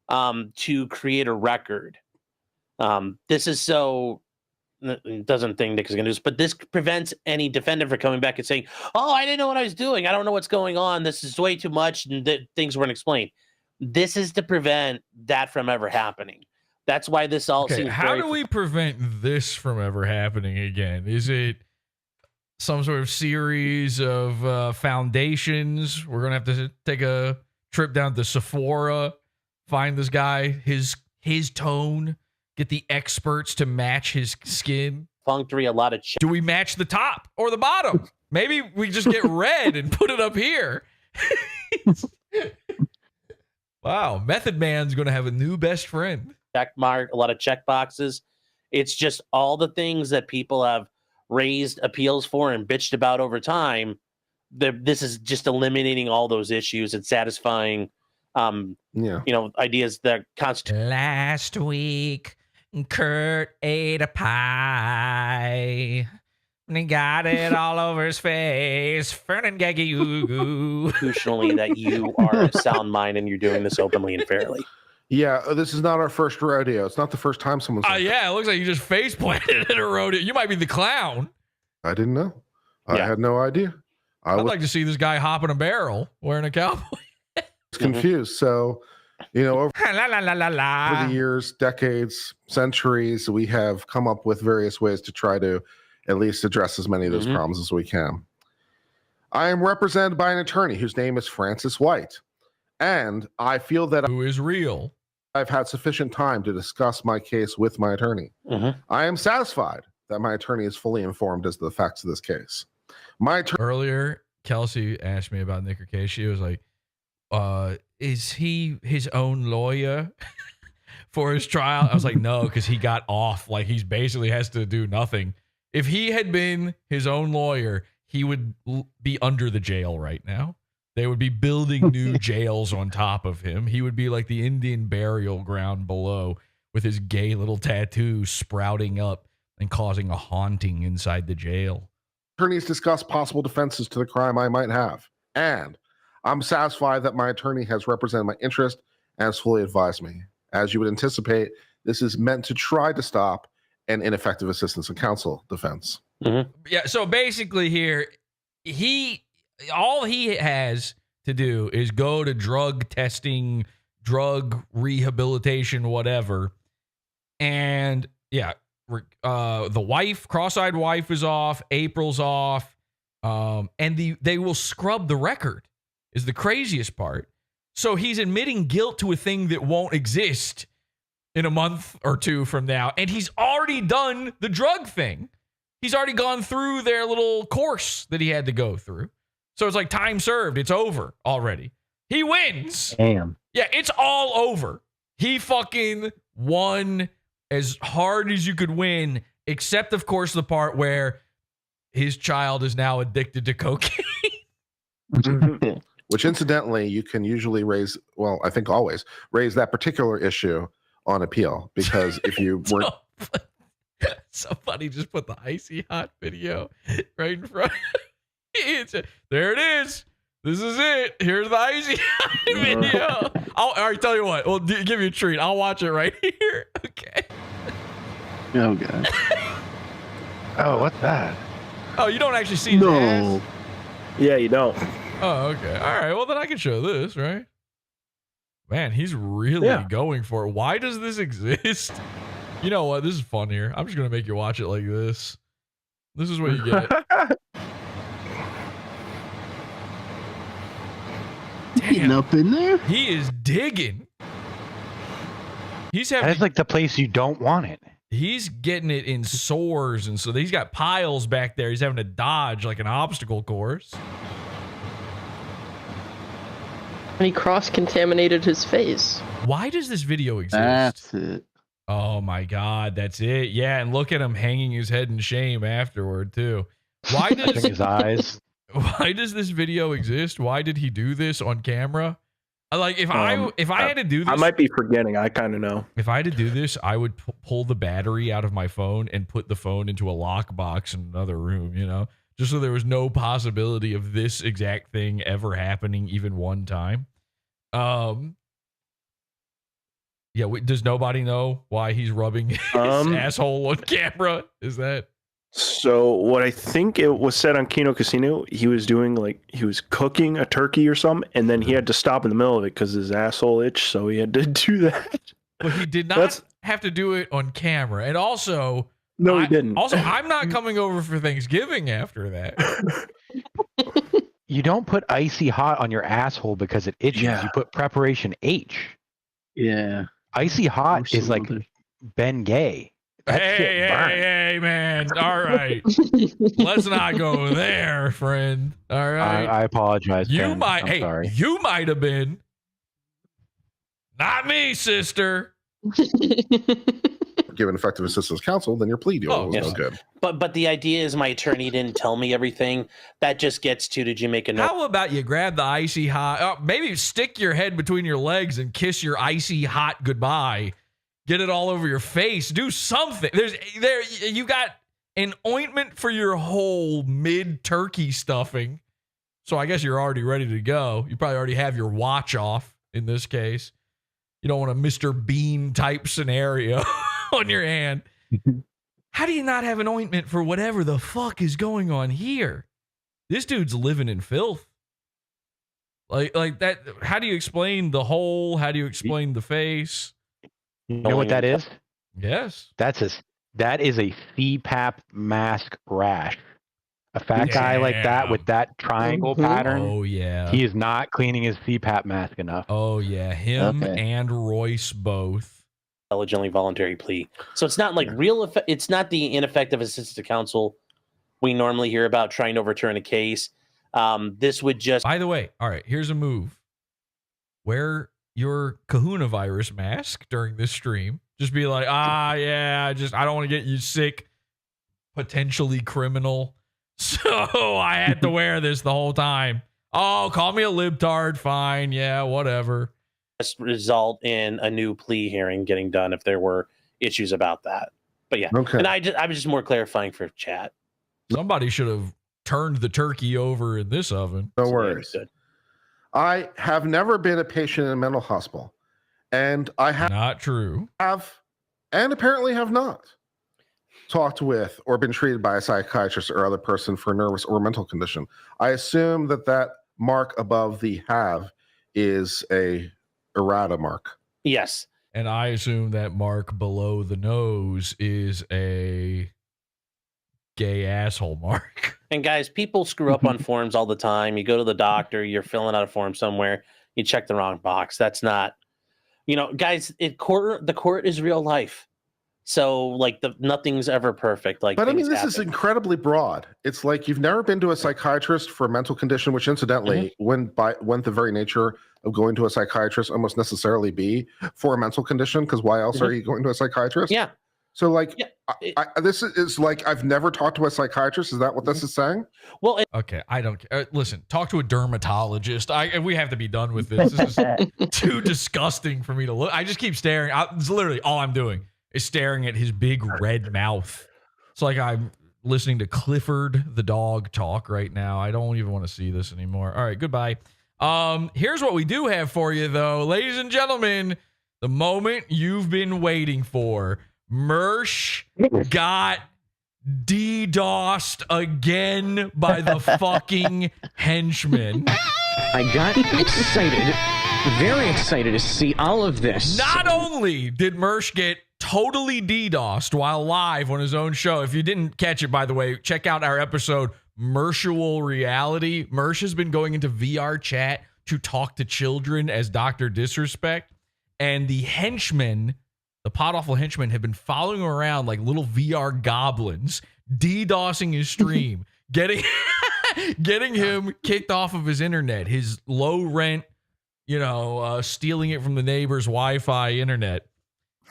to create a record. This is so. Doesn't think Nick is going to do this, but this prevents any defendant from coming back and saying, "Oh, I didn't know what I was doing. I don't know what's going on. This is way too much, and things weren't explained." This is to prevent that from ever happening. That's why this all seems. How do we prevent this from ever happening again? Is it some sort of series of foundations? We're gonna have to take a trip down to Sephora, find this guy, his tone. Get the experts to match his skin. Functory, a lot of. Do we match the top or the bottom? Maybe we just get red and put it up here. Wow, Method Man's going to have a new best friend. Check mark, a lot of check boxes. It's just all the things that people have raised appeals for and bitched about over time. This is just eliminating all those issues and satisfying, ideas that constitute. Last week, Kurt ate a pie. And he got it all over his face. Constitutionally, that you are a sound mind and you're doing this openly and fairly. Yeah, this is not our first rodeo. It's not the first time someone's. Yeah, it looks like you just face planted at a rodeo. You might be the clown. I didn't know. I had no idea. I'd like to see this guy hopping a barrel wearing a cowboy. I was confused. So, over the years, decades, centuries, we have come up with various ways to try to at least address as many of those problems as we can. I am represented by an attorney whose name is Francis White, and I feel that who is real. I've had sufficient time to discuss my case with my attorney. I am satisfied that my attorney is fully informed as to the facts of this case. Earlier, Kelsey asked me about Nick Rekieta. She was like, is he his own lawyer for his trial? I was like, no, because he got off. Like, he's basically has to do nothing. If he had been his own lawyer, he would be under the jail right now. They would be building new jails on top of him. He would be like the Indian burial ground below with his gay little tattoo sprouting up and causing a haunting inside the jail. Attorneys discuss possible defenses to the crime I might have. And I'm satisfied that my attorney has represented my interest and has fully advised me. As you would anticipate, this is meant to try to stop an ineffective assistance of counsel defense. Yeah. So basically, here all he has to do is go to drug testing, drug rehabilitation, whatever, and yeah, the wife, cross-eyed wife, is off. April's off, and they will scrub the record. Is the craziest part. So he's admitting guilt to a thing that won't exist in a month or two from now. And he's already done the drug thing. He's already gone through their little course that he had to go through. So it's like time served. It's over already. He wins. Damn. Yeah, it's all over. He fucking won as hard as you could win, except, of course, the part where his child is now addicted to cocaine. Which, incidentally, you can usually raise, well, I think always, raise that particular issue on appeal. Because if you weren't... Somebody just put the icy hot video right in front. There it is. This is it. Here's the icy hot video. All right, tell you what. We'll give you a treat. I'll watch it right here. Okay. Oh, God. Oh, what's that? Oh, you don't actually see his ass? Yeah, you don't. Oh, okay. All right. Well, then I can show this, right? Man, he's really going for it. Why does this exist? You know what? This is fun here. I'm just going to make you watch it like this. This is what you get. Getting up in there? He is digging. He's having. That's like the place you don't want it. He's getting it in sores, and so he's got piles back there. He's having to dodge like an obstacle course. And he cross-contaminated his face. Why does this video exist? That's it. Oh my God, that's it. Yeah, and look at him hanging his head in shame afterward too. Why does his eyes? Why does this video exist? Why did he do this on camera? Like if I had to do this, I might be forgetting. I kind of know. If I had to do this, I would pull the battery out of my phone and put the phone into a lockbox in another room, you know, just so there was no possibility of this exact thing ever happening even one time. Yeah, does nobody know why he's rubbing his asshole on camera? Is that? So what I think it was said on Kino Casino, he was doing he was cooking a turkey or something, and then he had to stop in the middle of it because his asshole itched, so he had to do that. But he did not have to do it on camera, and also no, he didn't. Also, I'm not coming over for Thanksgiving after that. You don't put icy hot on your asshole because it itches. Yeah. You put preparation H. Yeah. Icy hot is like Ben Gay. Hey, man. All right. Let's not go there, friend. All right. I apologize. You Ben. might, sorry. You might have been. Not me, sister. Given effective assistance counsel, then your plea deal was no good. But the idea is my attorney didn't tell me everything. That just gets to, did you make a note? How about you grab the icy hot, maybe stick your head between your legs and kiss your icy hot goodbye. Get it all over your face. Do something. You got an ointment for your whole mid-turkey stuffing. So I guess you're already ready to go. You probably already have your watch off in this case. You don't want a Mr. Bean type scenario on your hand. How do you not have an ointment for whatever the fuck is going on here? This dude's living in filth. Like that. How do you explain the hole? How do you explain the face? You know what that is? Yes. That is a CPAP mask rash. A fat guy like that with that triangle pattern. Oh, yeah. He is not cleaning his CPAP mask enough. Oh, yeah. Him and Royce both. Intelligently voluntary plea. So it's not like it's not the ineffective assistance to counsel we normally hear about trying to overturn a case. This would just. By the way, all right, here's a move. Wear your Kahuna virus mask during this stream. Just be like, I don't want to get you sick, potentially criminal. So I had to wear this the whole time. Oh, call me a libtard. Fine. Yeah, whatever. Result in a new plea hearing getting done if there were issues about that. But yeah. Okay. And I was just more clarifying for chat. Somebody should have turned the turkey over in this oven. No worries. I have never been a patient in a mental hospital. And I have not true. And apparently have not. talked with or been treated by a psychiatrist or other person for a nervous or mental condition. I assume that mark above the have is a errata mark. Yes. And I assume that mark below the nose is a gay asshole mark. And guys, people screw up on forms all the time. You go to the doctor, you're filling out a form somewhere, you check the wrong box. That's not, guys, the court is real life. So like nothing's ever perfect. Like, but I mean, this happen. is incredibly broad. It's like you've never been to a psychiatrist for a mental condition, which incidentally, wouldn't the very nature of going to a psychiatrist almost necessarily be for a mental condition? Because why else are you going to a psychiatrist? Yeah. So like, this is like, I've never talked to a psychiatrist. Is that what this is saying? Well, okay, I don't care. Listen, talk to a dermatologist. We have to be done with this. This is too disgusting for me to look. I just keep staring. It's literally all I'm doing is staring at his big red mouth. It's like I'm listening to Clifford the dog talk right now. I don't even want to see this anymore. All right, goodbye. Here's what we do have for you, though. Ladies and gentlemen, the moment you've been waiting for. MERSH got DDoSed again by the fucking Henchmen. I got excited, very excited to see all of this. Not only did MERSH get totally DDoSed while live on his own show. If you didn't catch it, by the way, check out our episode, Mershal Reality. MERSH has been going into VR chat to talk to children as Dr. Disrespect. And the Henchmen, the PODAWFUL Henchmen, have been following him around like little VR goblins, DDoSing his stream, getting him kicked off of his internet, his low rent, stealing it from the neighbor's Wi-Fi internet.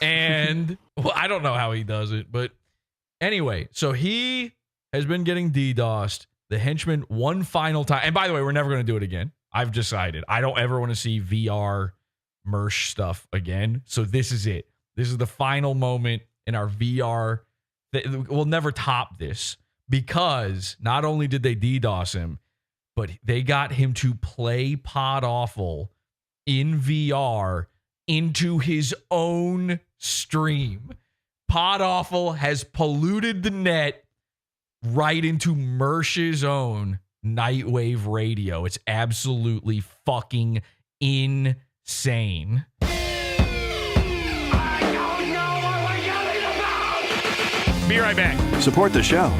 And well, I don't know how he does it, but anyway, so he has been getting DDoSed. The Henchmen one final time. And by the way, we're never going to do it again. I've decided I don't ever want to see VR MERSH stuff again. So this is it. This is the final moment in our VR. We'll never top this because not only did they DDoS him, but they got him to play PODAWFUL in VR into his own stream. PODAWFUL has polluted the net right into MERSH's own Nightwave radio. It's absolutely fucking insane. Be right back. Support the show.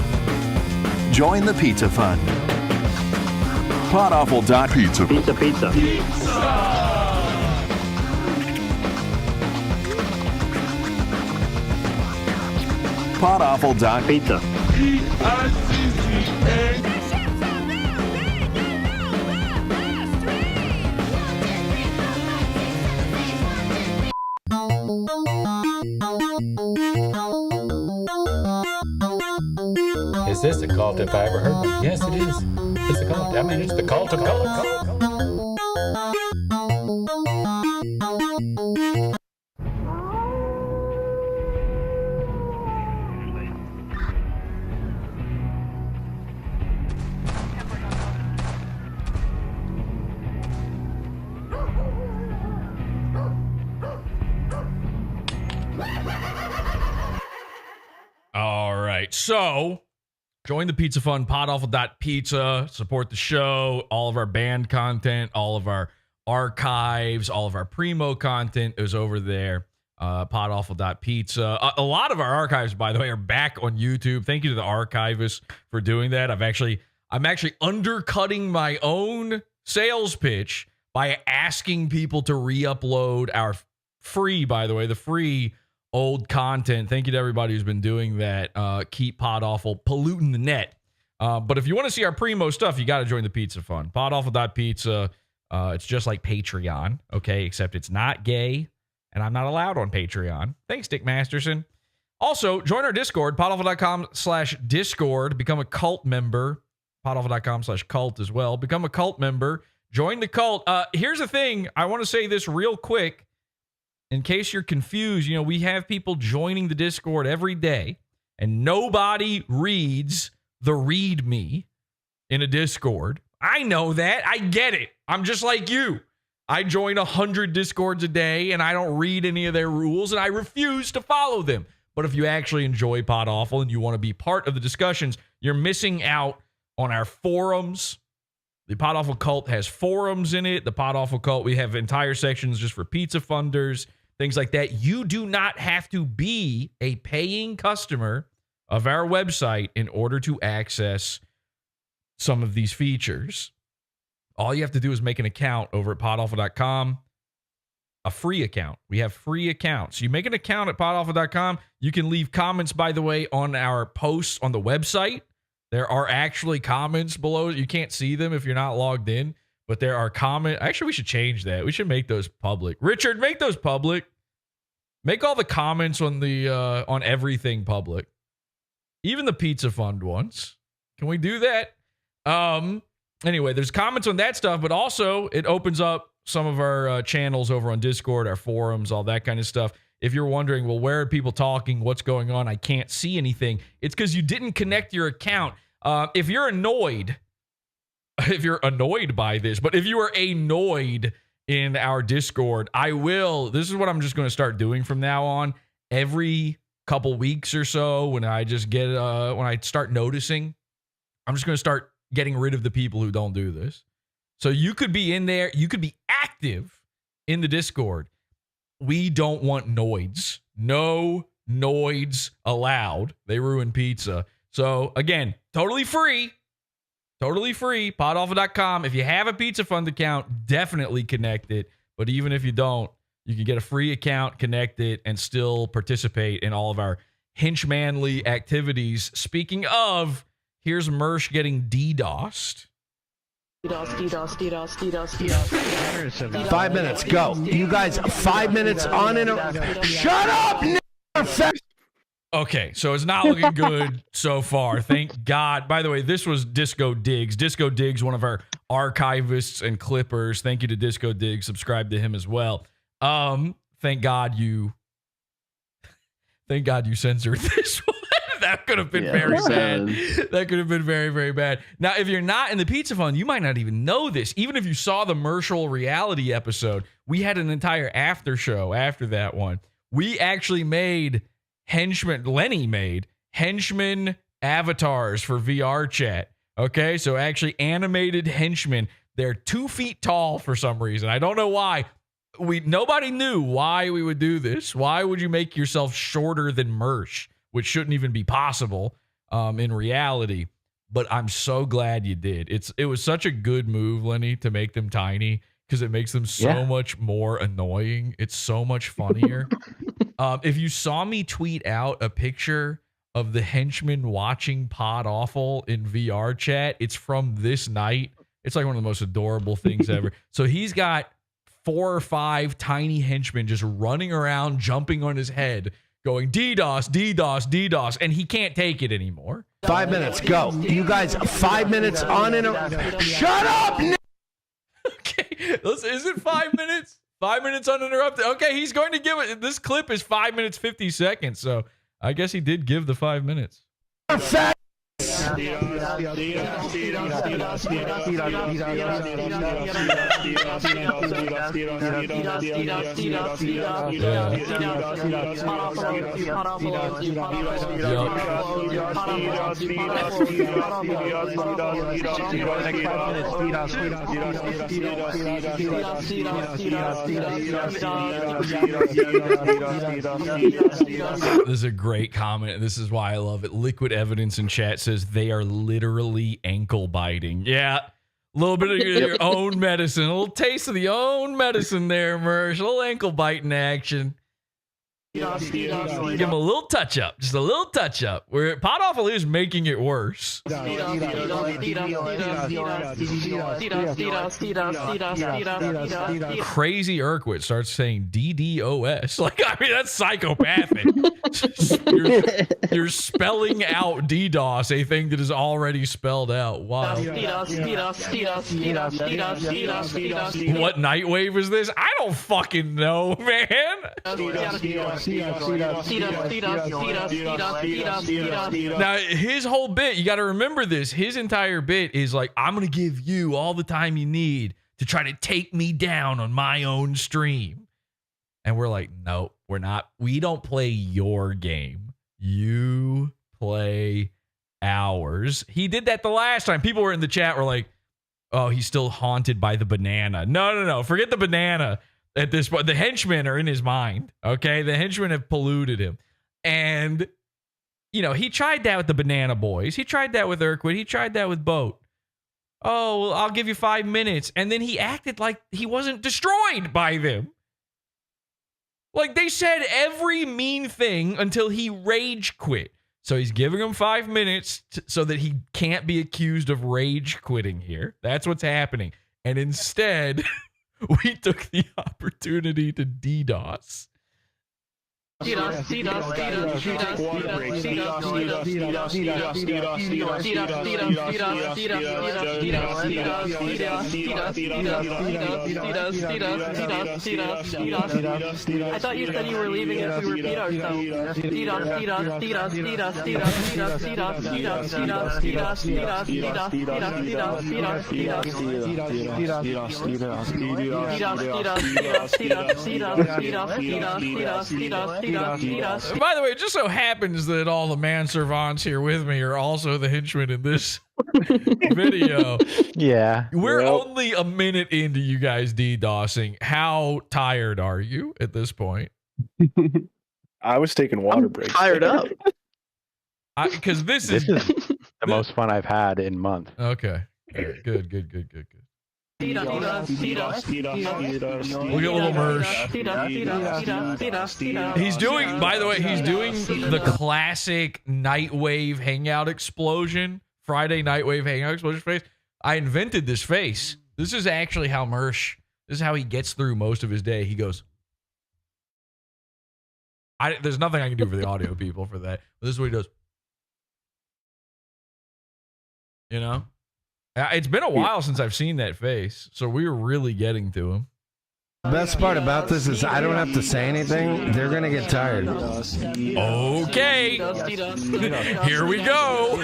Join the Pizza Fund. PODAWFUL.pizza. Pizza. PODAWFUL.pizza. Is this a cult if I ever heard one? Yes, it is. It's a cult. I mean, it's the cult of cults. All right, so join the Pizza Fund, PODAWFUL.pizza. Support the show, all of our band content, all of our archives, all of our primo content is over there. PODAWFUL.pizza. A lot of our archives, by the way, are back on YouTube. Thank you to the archivists for doing that. I'm actually undercutting my own sales pitch by asking people to re-upload our free, by the way, the free old content. Thank you to everybody who's been doing that. Keep PODAWFUL polluting the net. But if you want to see our primo stuff, you got to join the Pizza Fund. PODAWFUL.pizza. It's just like Patreon, okay? Except it's not gay, and I'm not allowed on Patreon. Thanks, Dick Masterson. Also, join our Discord, PODAWFUL.com/Discord. Become a cult member. PODAWFUL.com/cult as well. Become a cult member. Join the cult. Here's the thing. I want to say this real quick. In case you're confused, we have people joining the Discord every day, and nobody reads the README in a Discord. I know that. I get it. I'm just like you. I join 100 Discords a day, and I don't read any of their rules, and I refuse to follow them. But if you actually enjoy Pod Awful and you want to be part of the discussions, you're missing out on our forums. The Pod Awful Cult has forums in it. The Pod Awful Cult, we have entire sections just for pizza funders, things like that. You do not have to be a paying customer of our website in order to access some of these features. All you have to do is make an account over at podawful.com, a free account. We have free accounts. You make an account at podawful.com. You can leave comments, by the way, on our posts on the website. There are actually comments below. You can't see them if you're not logged in, but there are comments. Actually, we should change that. We should make those public. Richard, make those public. Make all the comments on the on everything public. Even the Pizza Fund ones. Can we do that? Anyway, there's comments on that stuff, but also it opens up some of our channels over on Discord, our forums, all that kind of stuff. If you're wondering, well, where are people talking? What's going on? I can't see anything. It's because you didn't connect your account. If you're annoyed by this, but if you are annoyed in our Discord, this is what I'm just going to start doing from now on. Every couple weeks or so, when I just get, when I start noticing, I'm just going to start getting rid of the people who don't do this. So you could be in there. You could be active in the Discord. We don't want noids. No noids allowed. They ruin pizza. So again, totally free. Totally free. Podawful.com. If you have a Pizza Fund account, definitely connect it. But even if you don't, you can get a free account, connect it, and still participate in all of our henchmanly activities. Speaking of, here's Mersh getting DDoSed. 5 minutes, go. You guys, 5 minutes on and shut up, Okay, so it's not looking good so far. Thank God. By the way, this was Disco Diggs. Disco Diggs, one of our archivists and clippers. Thank you to Disco Diggs. Subscribe to him as well. Thank God you censored this one. That could have been very bad. That could have been very, very bad. Now, if you're not in the Pizza Fund, you might not even know this. Even if you saw the Mershal reality episode, we had an entire after show after that one. We actually made Lenny made Henchmen avatars for VR chat. Okay, so actually animated henchmen. They're 2 feet tall for some reason. I don't know why. Nobody knew why we would do this. Why would you make yourself shorter than Mersh? Which shouldn't even be possible in reality. But I'm so glad you did. It was such a good move, Lenny, to make them tiny because it makes them so much more annoying. It's so much funnier. If you saw me tweet out a picture of the henchmen watching Pod Awful in VR chat, it's from this night. It's like one of the most adorable things ever. So he's got 4 or 5 tiny henchmen just running around, jumping on his head, going DDoS, DDoS, DDoS, and he can't take it anymore. 5 minutes, go. You guys, 5 minutes on and shut up! Okay, is it 5 minutes? 5 minutes uninterrupted. Okay, he's going to give it. This clip is 5 minutes 50 seconds, so I guess he did give the 5 minutes. This is a great comment. This is why I love it. Liquid Evidence in chat says they are literally ankle biting. Yeah. A little bit of your own medicine. A little taste of the own medicine there, Mersh. A little ankle biting action. Give him a little touch up. Just a little touch up. Where Pod Awful is making it worse. Crazy Urquhart starts saying DDoS. Like, I mean, that's psychopathic. You're spelling out DDoS, a thing that is already spelled out. Wow. What Nightwave is this? I don't fucking know, man. Now, his whole bit, you got to remember this. His entire bit is like, I'm going to give you all the time you need to try to take me down on my own stream. And we're like, no, we're not. We don't play your game. You play ours. He did that the last time. People were in the chat were like, oh, he's still haunted by the banana. No. Forget the banana at this point. The henchmen are in his mind. Okay. The henchmen have polluted him. And, you know, he tried that with the banana boys. He tried that with Urquid. He tried that with Boat. Oh, well, I'll give you 5 minutes. And then he acted like he wasn't destroyed by them. Like, they said every mean thing until he rage quit. So he's giving him 5 minutes so that he can't be accused of rage quitting here. That's what's happening. And instead, we took the opportunity to DDoS. I thought you said you were leaving if we repeat ourselves. By the way, it just so happens that all the manservants here with me are also the henchmen in this video. Yeah. We're only a minute into you guys DDoSing. How tired are you at this point? I was taking water breaks. Fired up. Because this is the most fun I've had in months. Okay. Good. Look at little Mersh. He's doing, by the way, he's doing the classic Nightwave hangout explosion. Friday Nightwave hangout explosion face. I invented this face. This is actually how Mersh, this is how he gets through most of his day. He goes, there's nothing I can do for the audio people for that. But this is what he does. You know? It's been a while since I've seen that face, so we're really getting to him. The best part about this is I don't have to say anything. They're going to get tired. Okay. Here we go.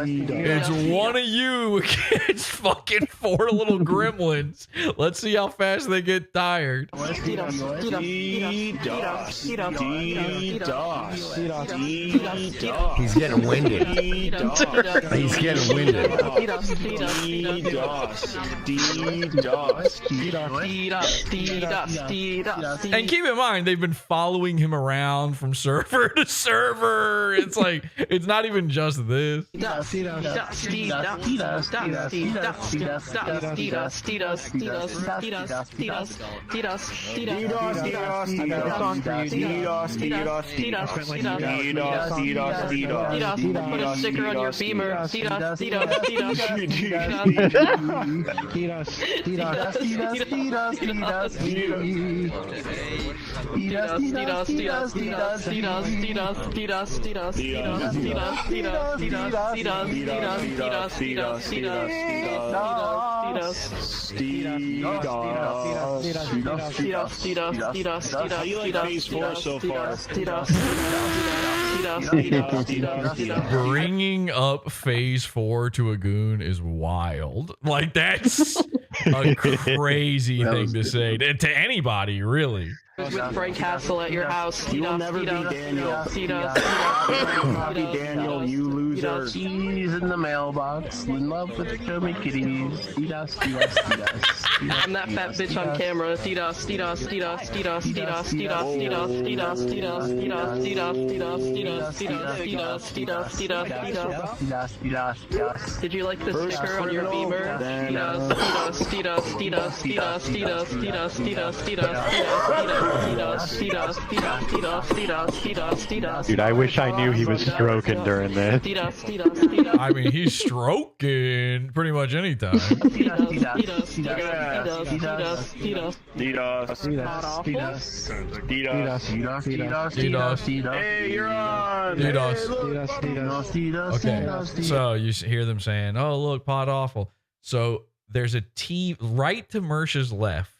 It's one of you against fucking 4 little gremlins. Let's see how fast they get tired. He's getting winded. He's getting winded. And keep in mind, they've been following him around from server to server. It's like, it's not even just this. Put a sticker on your beamer. Bringing up phase 4 to a goon is wild. Like, that's a crazy thing to say to anybody, really. With Frank Castle at your house. You will never be Daniel. You will not be Daniel, you loser. He's in the mailbox, in love with Tommy kitties. I'm that fat bitch on camera. Did you like the sticker on your beamer? Dude, I wish I knew he was stroking during this. I mean, he's stroking pretty much anytime. Hey, you're on. Okay, so you hear them saying, "Oh, look, PODAWFUL." So there's a TV right to Mersh's left.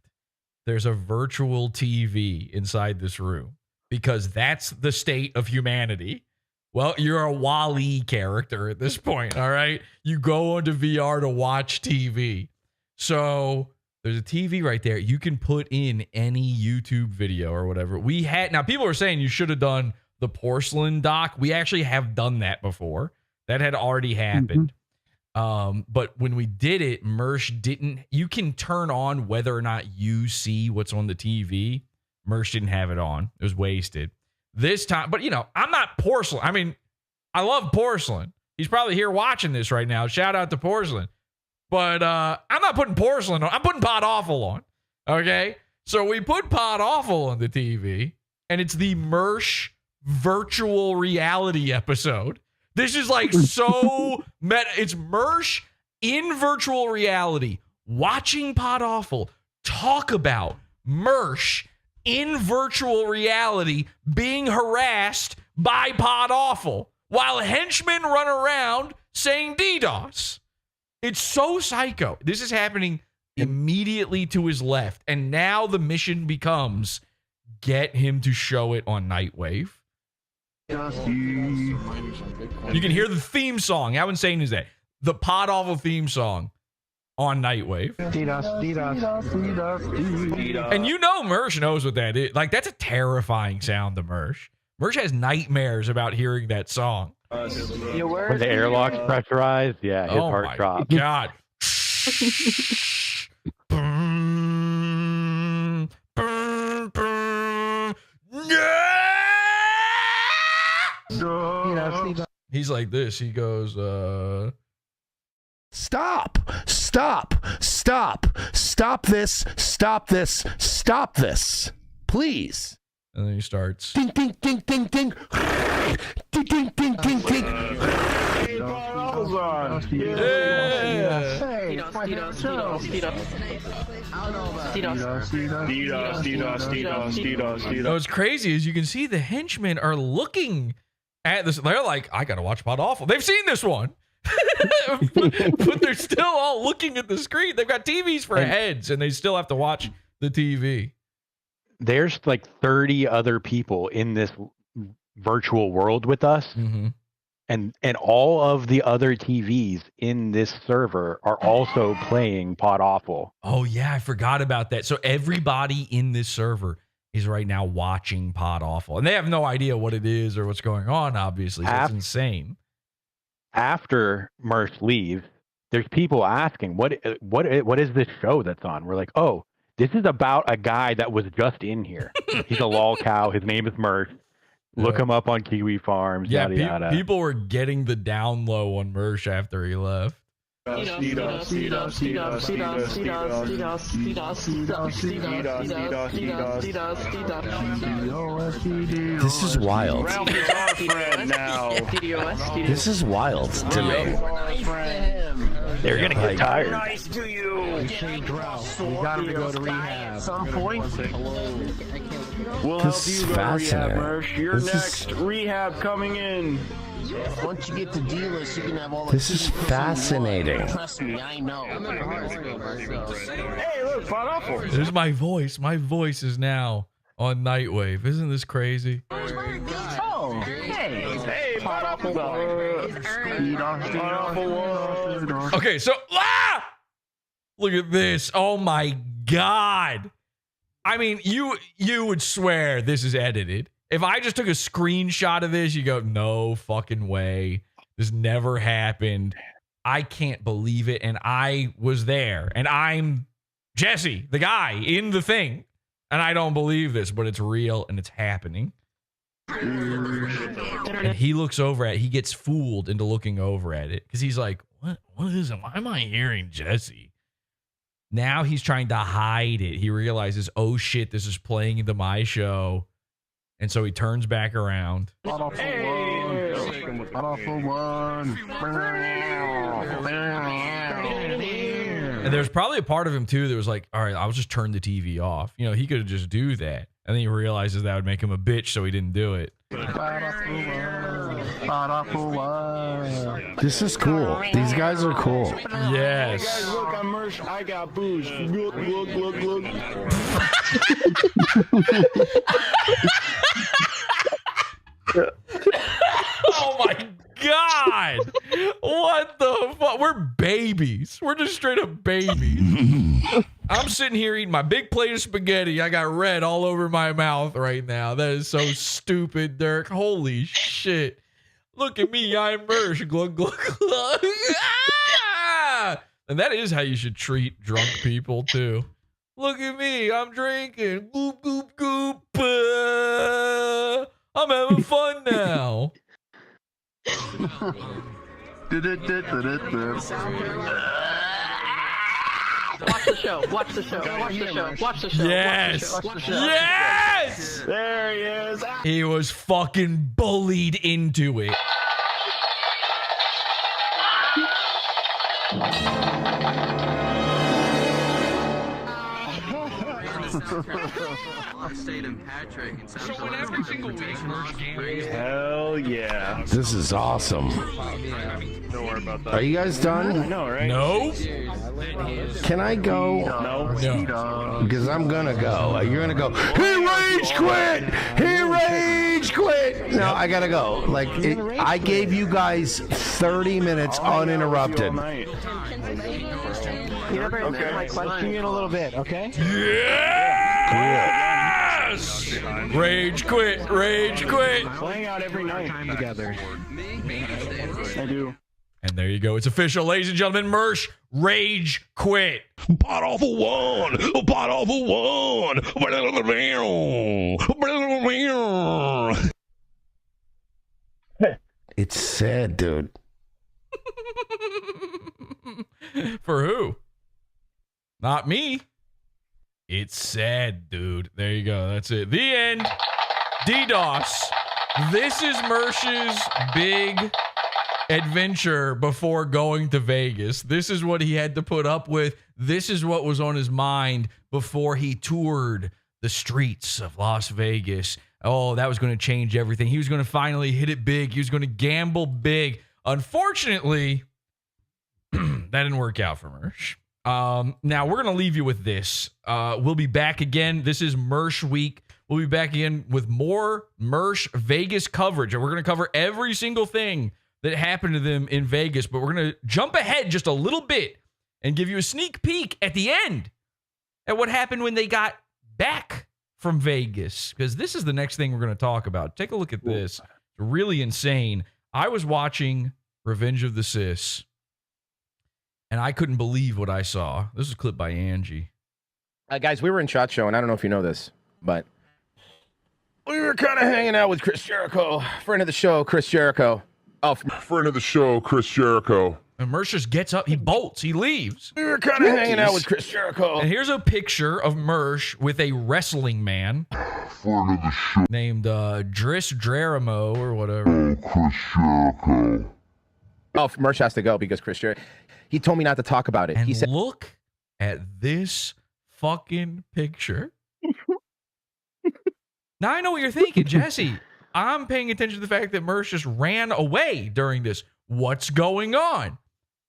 There's a virtual TV inside this room because that's the state of humanity. Well, you're a Wall-E character at this point, all right? You go into VR to watch TV. So There's a TV right there. You can put in any YouTube video or whatever. Now people are saying you should have done the porcelain doc. We actually have done that before. That had already happened. But when we did it, MERSH didn't. You can turn on whether or not you see what's on the TV. MERSH didn't have it on. It was wasted. This time, but I'm not porcelain. I mean, I love porcelain. He's probably here watching this right now. Shout out to porcelain. But I'm not putting porcelain on. I'm putting PODAWFUL on. Okay? So we put PODAWFUL on the TV, and it's the MERSH virtual reality episode. This is like so meta. It's MERSH in virtual reality, watching PODAWFUL talk about MERSH in virtual reality being harassed by PODAWFUL while henchmen run around saying DDoS. It's so psycho. This is happening immediately to his left. And now the mission becomes get him to show it on Nightwave. You can hear the theme song. How insane is that? The PODAWFUL theme song on Nightwave. And MERSH knows what that is. Like, that's a terrifying sound to MERSH. MERSH has nightmares about hearing that song. When the airlock's pressurized, yeah, his heart drops. God. He's like this. He goes, Stop this, please. And then he starts. Ding, ding, ding, ding, ding. Ding, ding, ding, ding, ding. What's crazy is you can see the henchmen are looking at this. They're like, I gotta watch PODAWFUL. They've seen this one. but they're still all looking at the screen. They've got TVs for heads, and they still have to watch the TV. There's like 30 other people in this virtual world with us. Mm-hmm. And all of the other TVs in this server are also playing PODAWFUL. Oh, yeah, I forgot about that. So everybody in this server is right now watching PODAWFUL. And they have no idea what it is or what's going on, obviously. So it's insane. After MERSH leaves, there's people asking, what is this show that's on? We're like, oh, this is about a guy that was just in here. He's a lol cow. His name is MERSH. Look him up on Kiwi Farms. Yeah, yada, yada. People were getting the down low on MERSH after he left. This is wild. This is wild to me. They're gonna get tired. Nice to you. You gotta go to rehab. At some point. We'll help you go to rehab, MERSH. You're next. Rehab coming in. Once you get to D-list, you can have all. This is fascinating. Trust me, I know. Hey, look, PODAWFUL. There's my voice. My voice is now on Nightwave. Isn't this crazy? Oh, hey. Hey, PODAWFUL. Okay, so look at this. Oh my God. I mean, you would swear this is edited. If I just took a screenshot of this, you go, no fucking way. This never happened. I can't believe it. And I was there. And I'm Jesse, the guy in the thing. And I don't believe this, but it's real and it's happening. And he looks over at it. He gets fooled into looking over at it. Because he's like, what is it? Why am I hearing Jesse? Now he's trying to hide it. He realizes, oh shit, this is playing into my show. And so he turns back around. And there's probably a part of him too that was like, all right, I'll just turn the TV off. You know, he could just do that. And then he realizes that would make him a bitch, so he didn't do it. This is cool. These guys are cool. Yes. Hey guys, look, I'm MERSH. I got booze. Look. Oh my God. What the fuck? we're babies. We're just straight up babies. I'm sitting here eating my big plate of spaghetti. I got red all over my mouth right now. That is so stupid, Dirk. Holy shit. Look at me. I'm MERSH. Glug, glug, glug. Ah! And that is how you should treat drunk people, too. Look at me. I'm drinking. Goop, goop, goop. I'm having fun now. Watch the show. Watch the show. Watch the show. Watch the show. Yes. Watch the show. Yes. There he is. He was fucking bullied into it. Hell yeah. This is awesome. Don't worry about that. Are you guys done? I know, right? No. Can I go? No. Because I'm gonna go. You're gonna go. He rage quit. He rage quit. No, I gotta go. Like I gave you guys 30 minutes uninterrupted. You never answered my question in a little bit, okay? Yes! Rage quit. Rage quit. Playing out every night. Time together. I do. And there you go. It's official, ladies and gentlemen. MERSH rage quit. PODAWFUL one. PODAWFUL one. It's sad, dude. For who? Not me. It's sad, dude. There you go. That's it. The end. DDoS. This is MERSH's big adventure before going to Vegas. This is what he had to put up with. This is what was on his mind before he toured the streets of Las Vegas. Oh, that was going to change everything. He was going to finally hit it big. He was going to gamble big. Unfortunately, that didn't work out for MERSH. Now, we're going to leave you with this. We'll be back again. This is MERSH Week. We'll be back again with more MERSH Vegas coverage. And we're going to cover every single thing that happened to them in Vegas. But we're going to jump ahead just a little bit and give you a sneak peek at the end at what happened when they got back from Vegas. Because this is the next thing we're going to talk about. Take a look at this. It's really insane. I was watching Revenge of the Sis, and I couldn't believe what I saw. This is a clip by Angie. Guys, we were in SHOT Show, and I don't know if you know this, but we were kind of hanging out with Chris Jericho, friend of the show, Chris Jericho. Oh, friend of the show, Chris Jericho. And MERSH just gets up, he bolts, he leaves. We were kind of hanging out with Chris Jericho. And here's a picture of MERSH with a wrestling man named Driss Draramo or whatever. Chris Jericho. Oh, MERSH has to go because Chris Jericho. He told me not to talk about it. And he said, look at this fucking picture. Now I know what you're thinking, Jesse. I'm paying attention to the fact that MERSH just ran away during this. What's going on?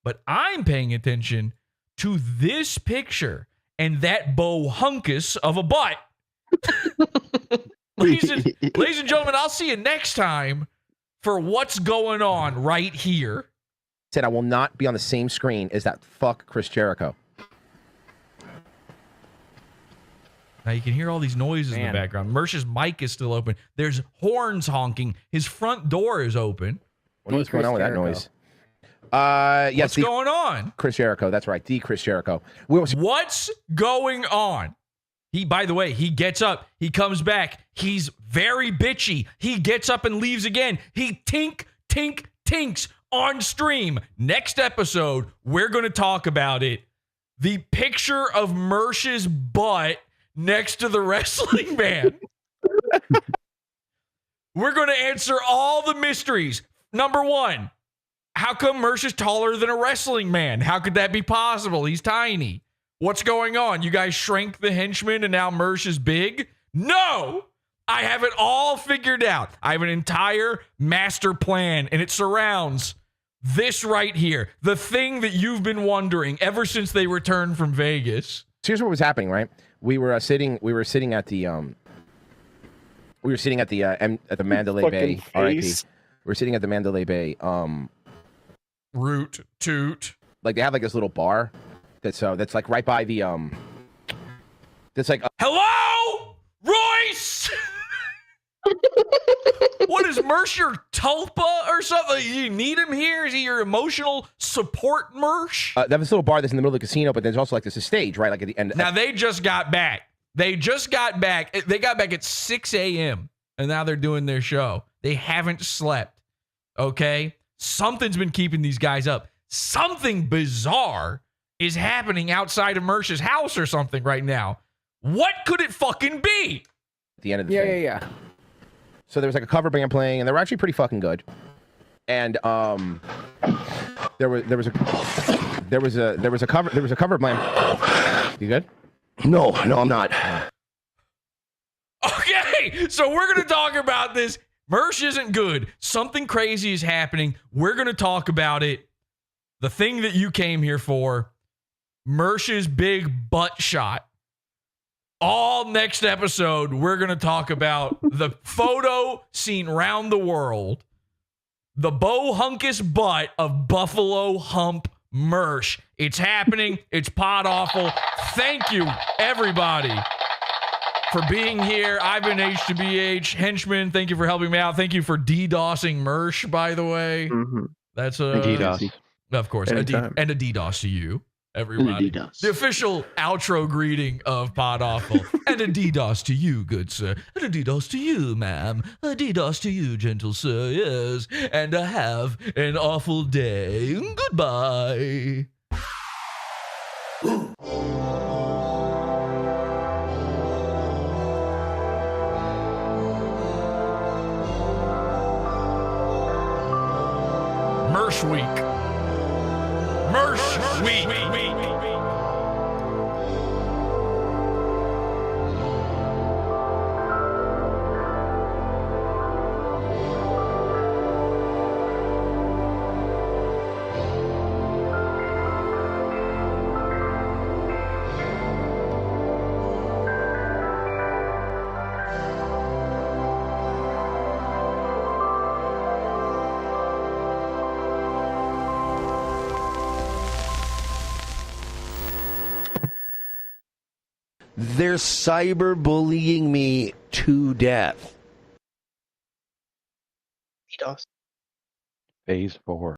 But I'm paying attention to this picture and that bohunkus of a butt. ladies and gentlemen, I'll see you next time for what's going on right here. Said I will not be on the same screen as that fuck Chris Jericho. Now you can hear all these noises in the background. MERSH's mic is still open. There's horns honking. His front door is open. What's going on with that noise? Yes. What's going on? Chris Jericho. That's right. The Chris Jericho. What's going on? By the way, he gets up. He comes back. He's very bitchy. He gets up and leaves again. He tinks on stream. Next episode, we're going to talk about it. The picture of MERSH's butt next to the wrestling man. We're going to answer all the mysteries. Number one, how come MERSH is taller than a wrestling man? How could that be possible? He's tiny. What's going on? You guys shrank the henchman and now MERSH is big? No! I have it all figured out. I have an entire master plan, and it surrounds this right here. The thing that you've been wondering ever since they returned from Vegas. So here's what was happening, right? We were sitting at the Mandalay Bay. RIP. We were sitting at the Mandalay Bay. Root toot. Like they have like this little bar that's like right by the that's like Hello, Royce. What is MERSH, your tulpa or something? You need him here? Is he your emotional support, MERSH? they have this little bar that's in the middle of the casino, but there's also like this stage right like at the end. Now they just got back. They got back at 6 a.m. and now they're doing their show. They haven't slept. Okay, something's been keeping these guys up. Something bizarre is happening outside of MERSH's house or something right now. What could it fucking be? At the end of the thing. Yeah. So there was like a cover band playing, and they were actually pretty fucking good. And there was a cover band. You good? No, I'm not. Okay, so we're gonna talk about this. MERSH isn't good. Something crazy is happening. We're gonna talk about it. The thing that you came here for, MERSH's big butt shot. All next episode, we're going to talk about the photo seen around the world, the bohunkus butt of Buffalo Hump MERSH. It's happening. It's pod awful. Thank you, everybody, for being here. I've been H2BH. Henchmen, thank you for helping me out. Thank you for DDoSing MERSH, by the way. Mm-hmm. That's DDoS. Of course, and a DDoS to you. Everybody. The official outro greeting of Pod Awful. And a DDoS to you, good sir. And a DDoS to you, ma'am. A DDoS to you, gentle sir. Yes. And have an awful day. Goodbye. MERSH Week. MERSH Week. They're cyberbullying me to death. DDoS. Phase 4.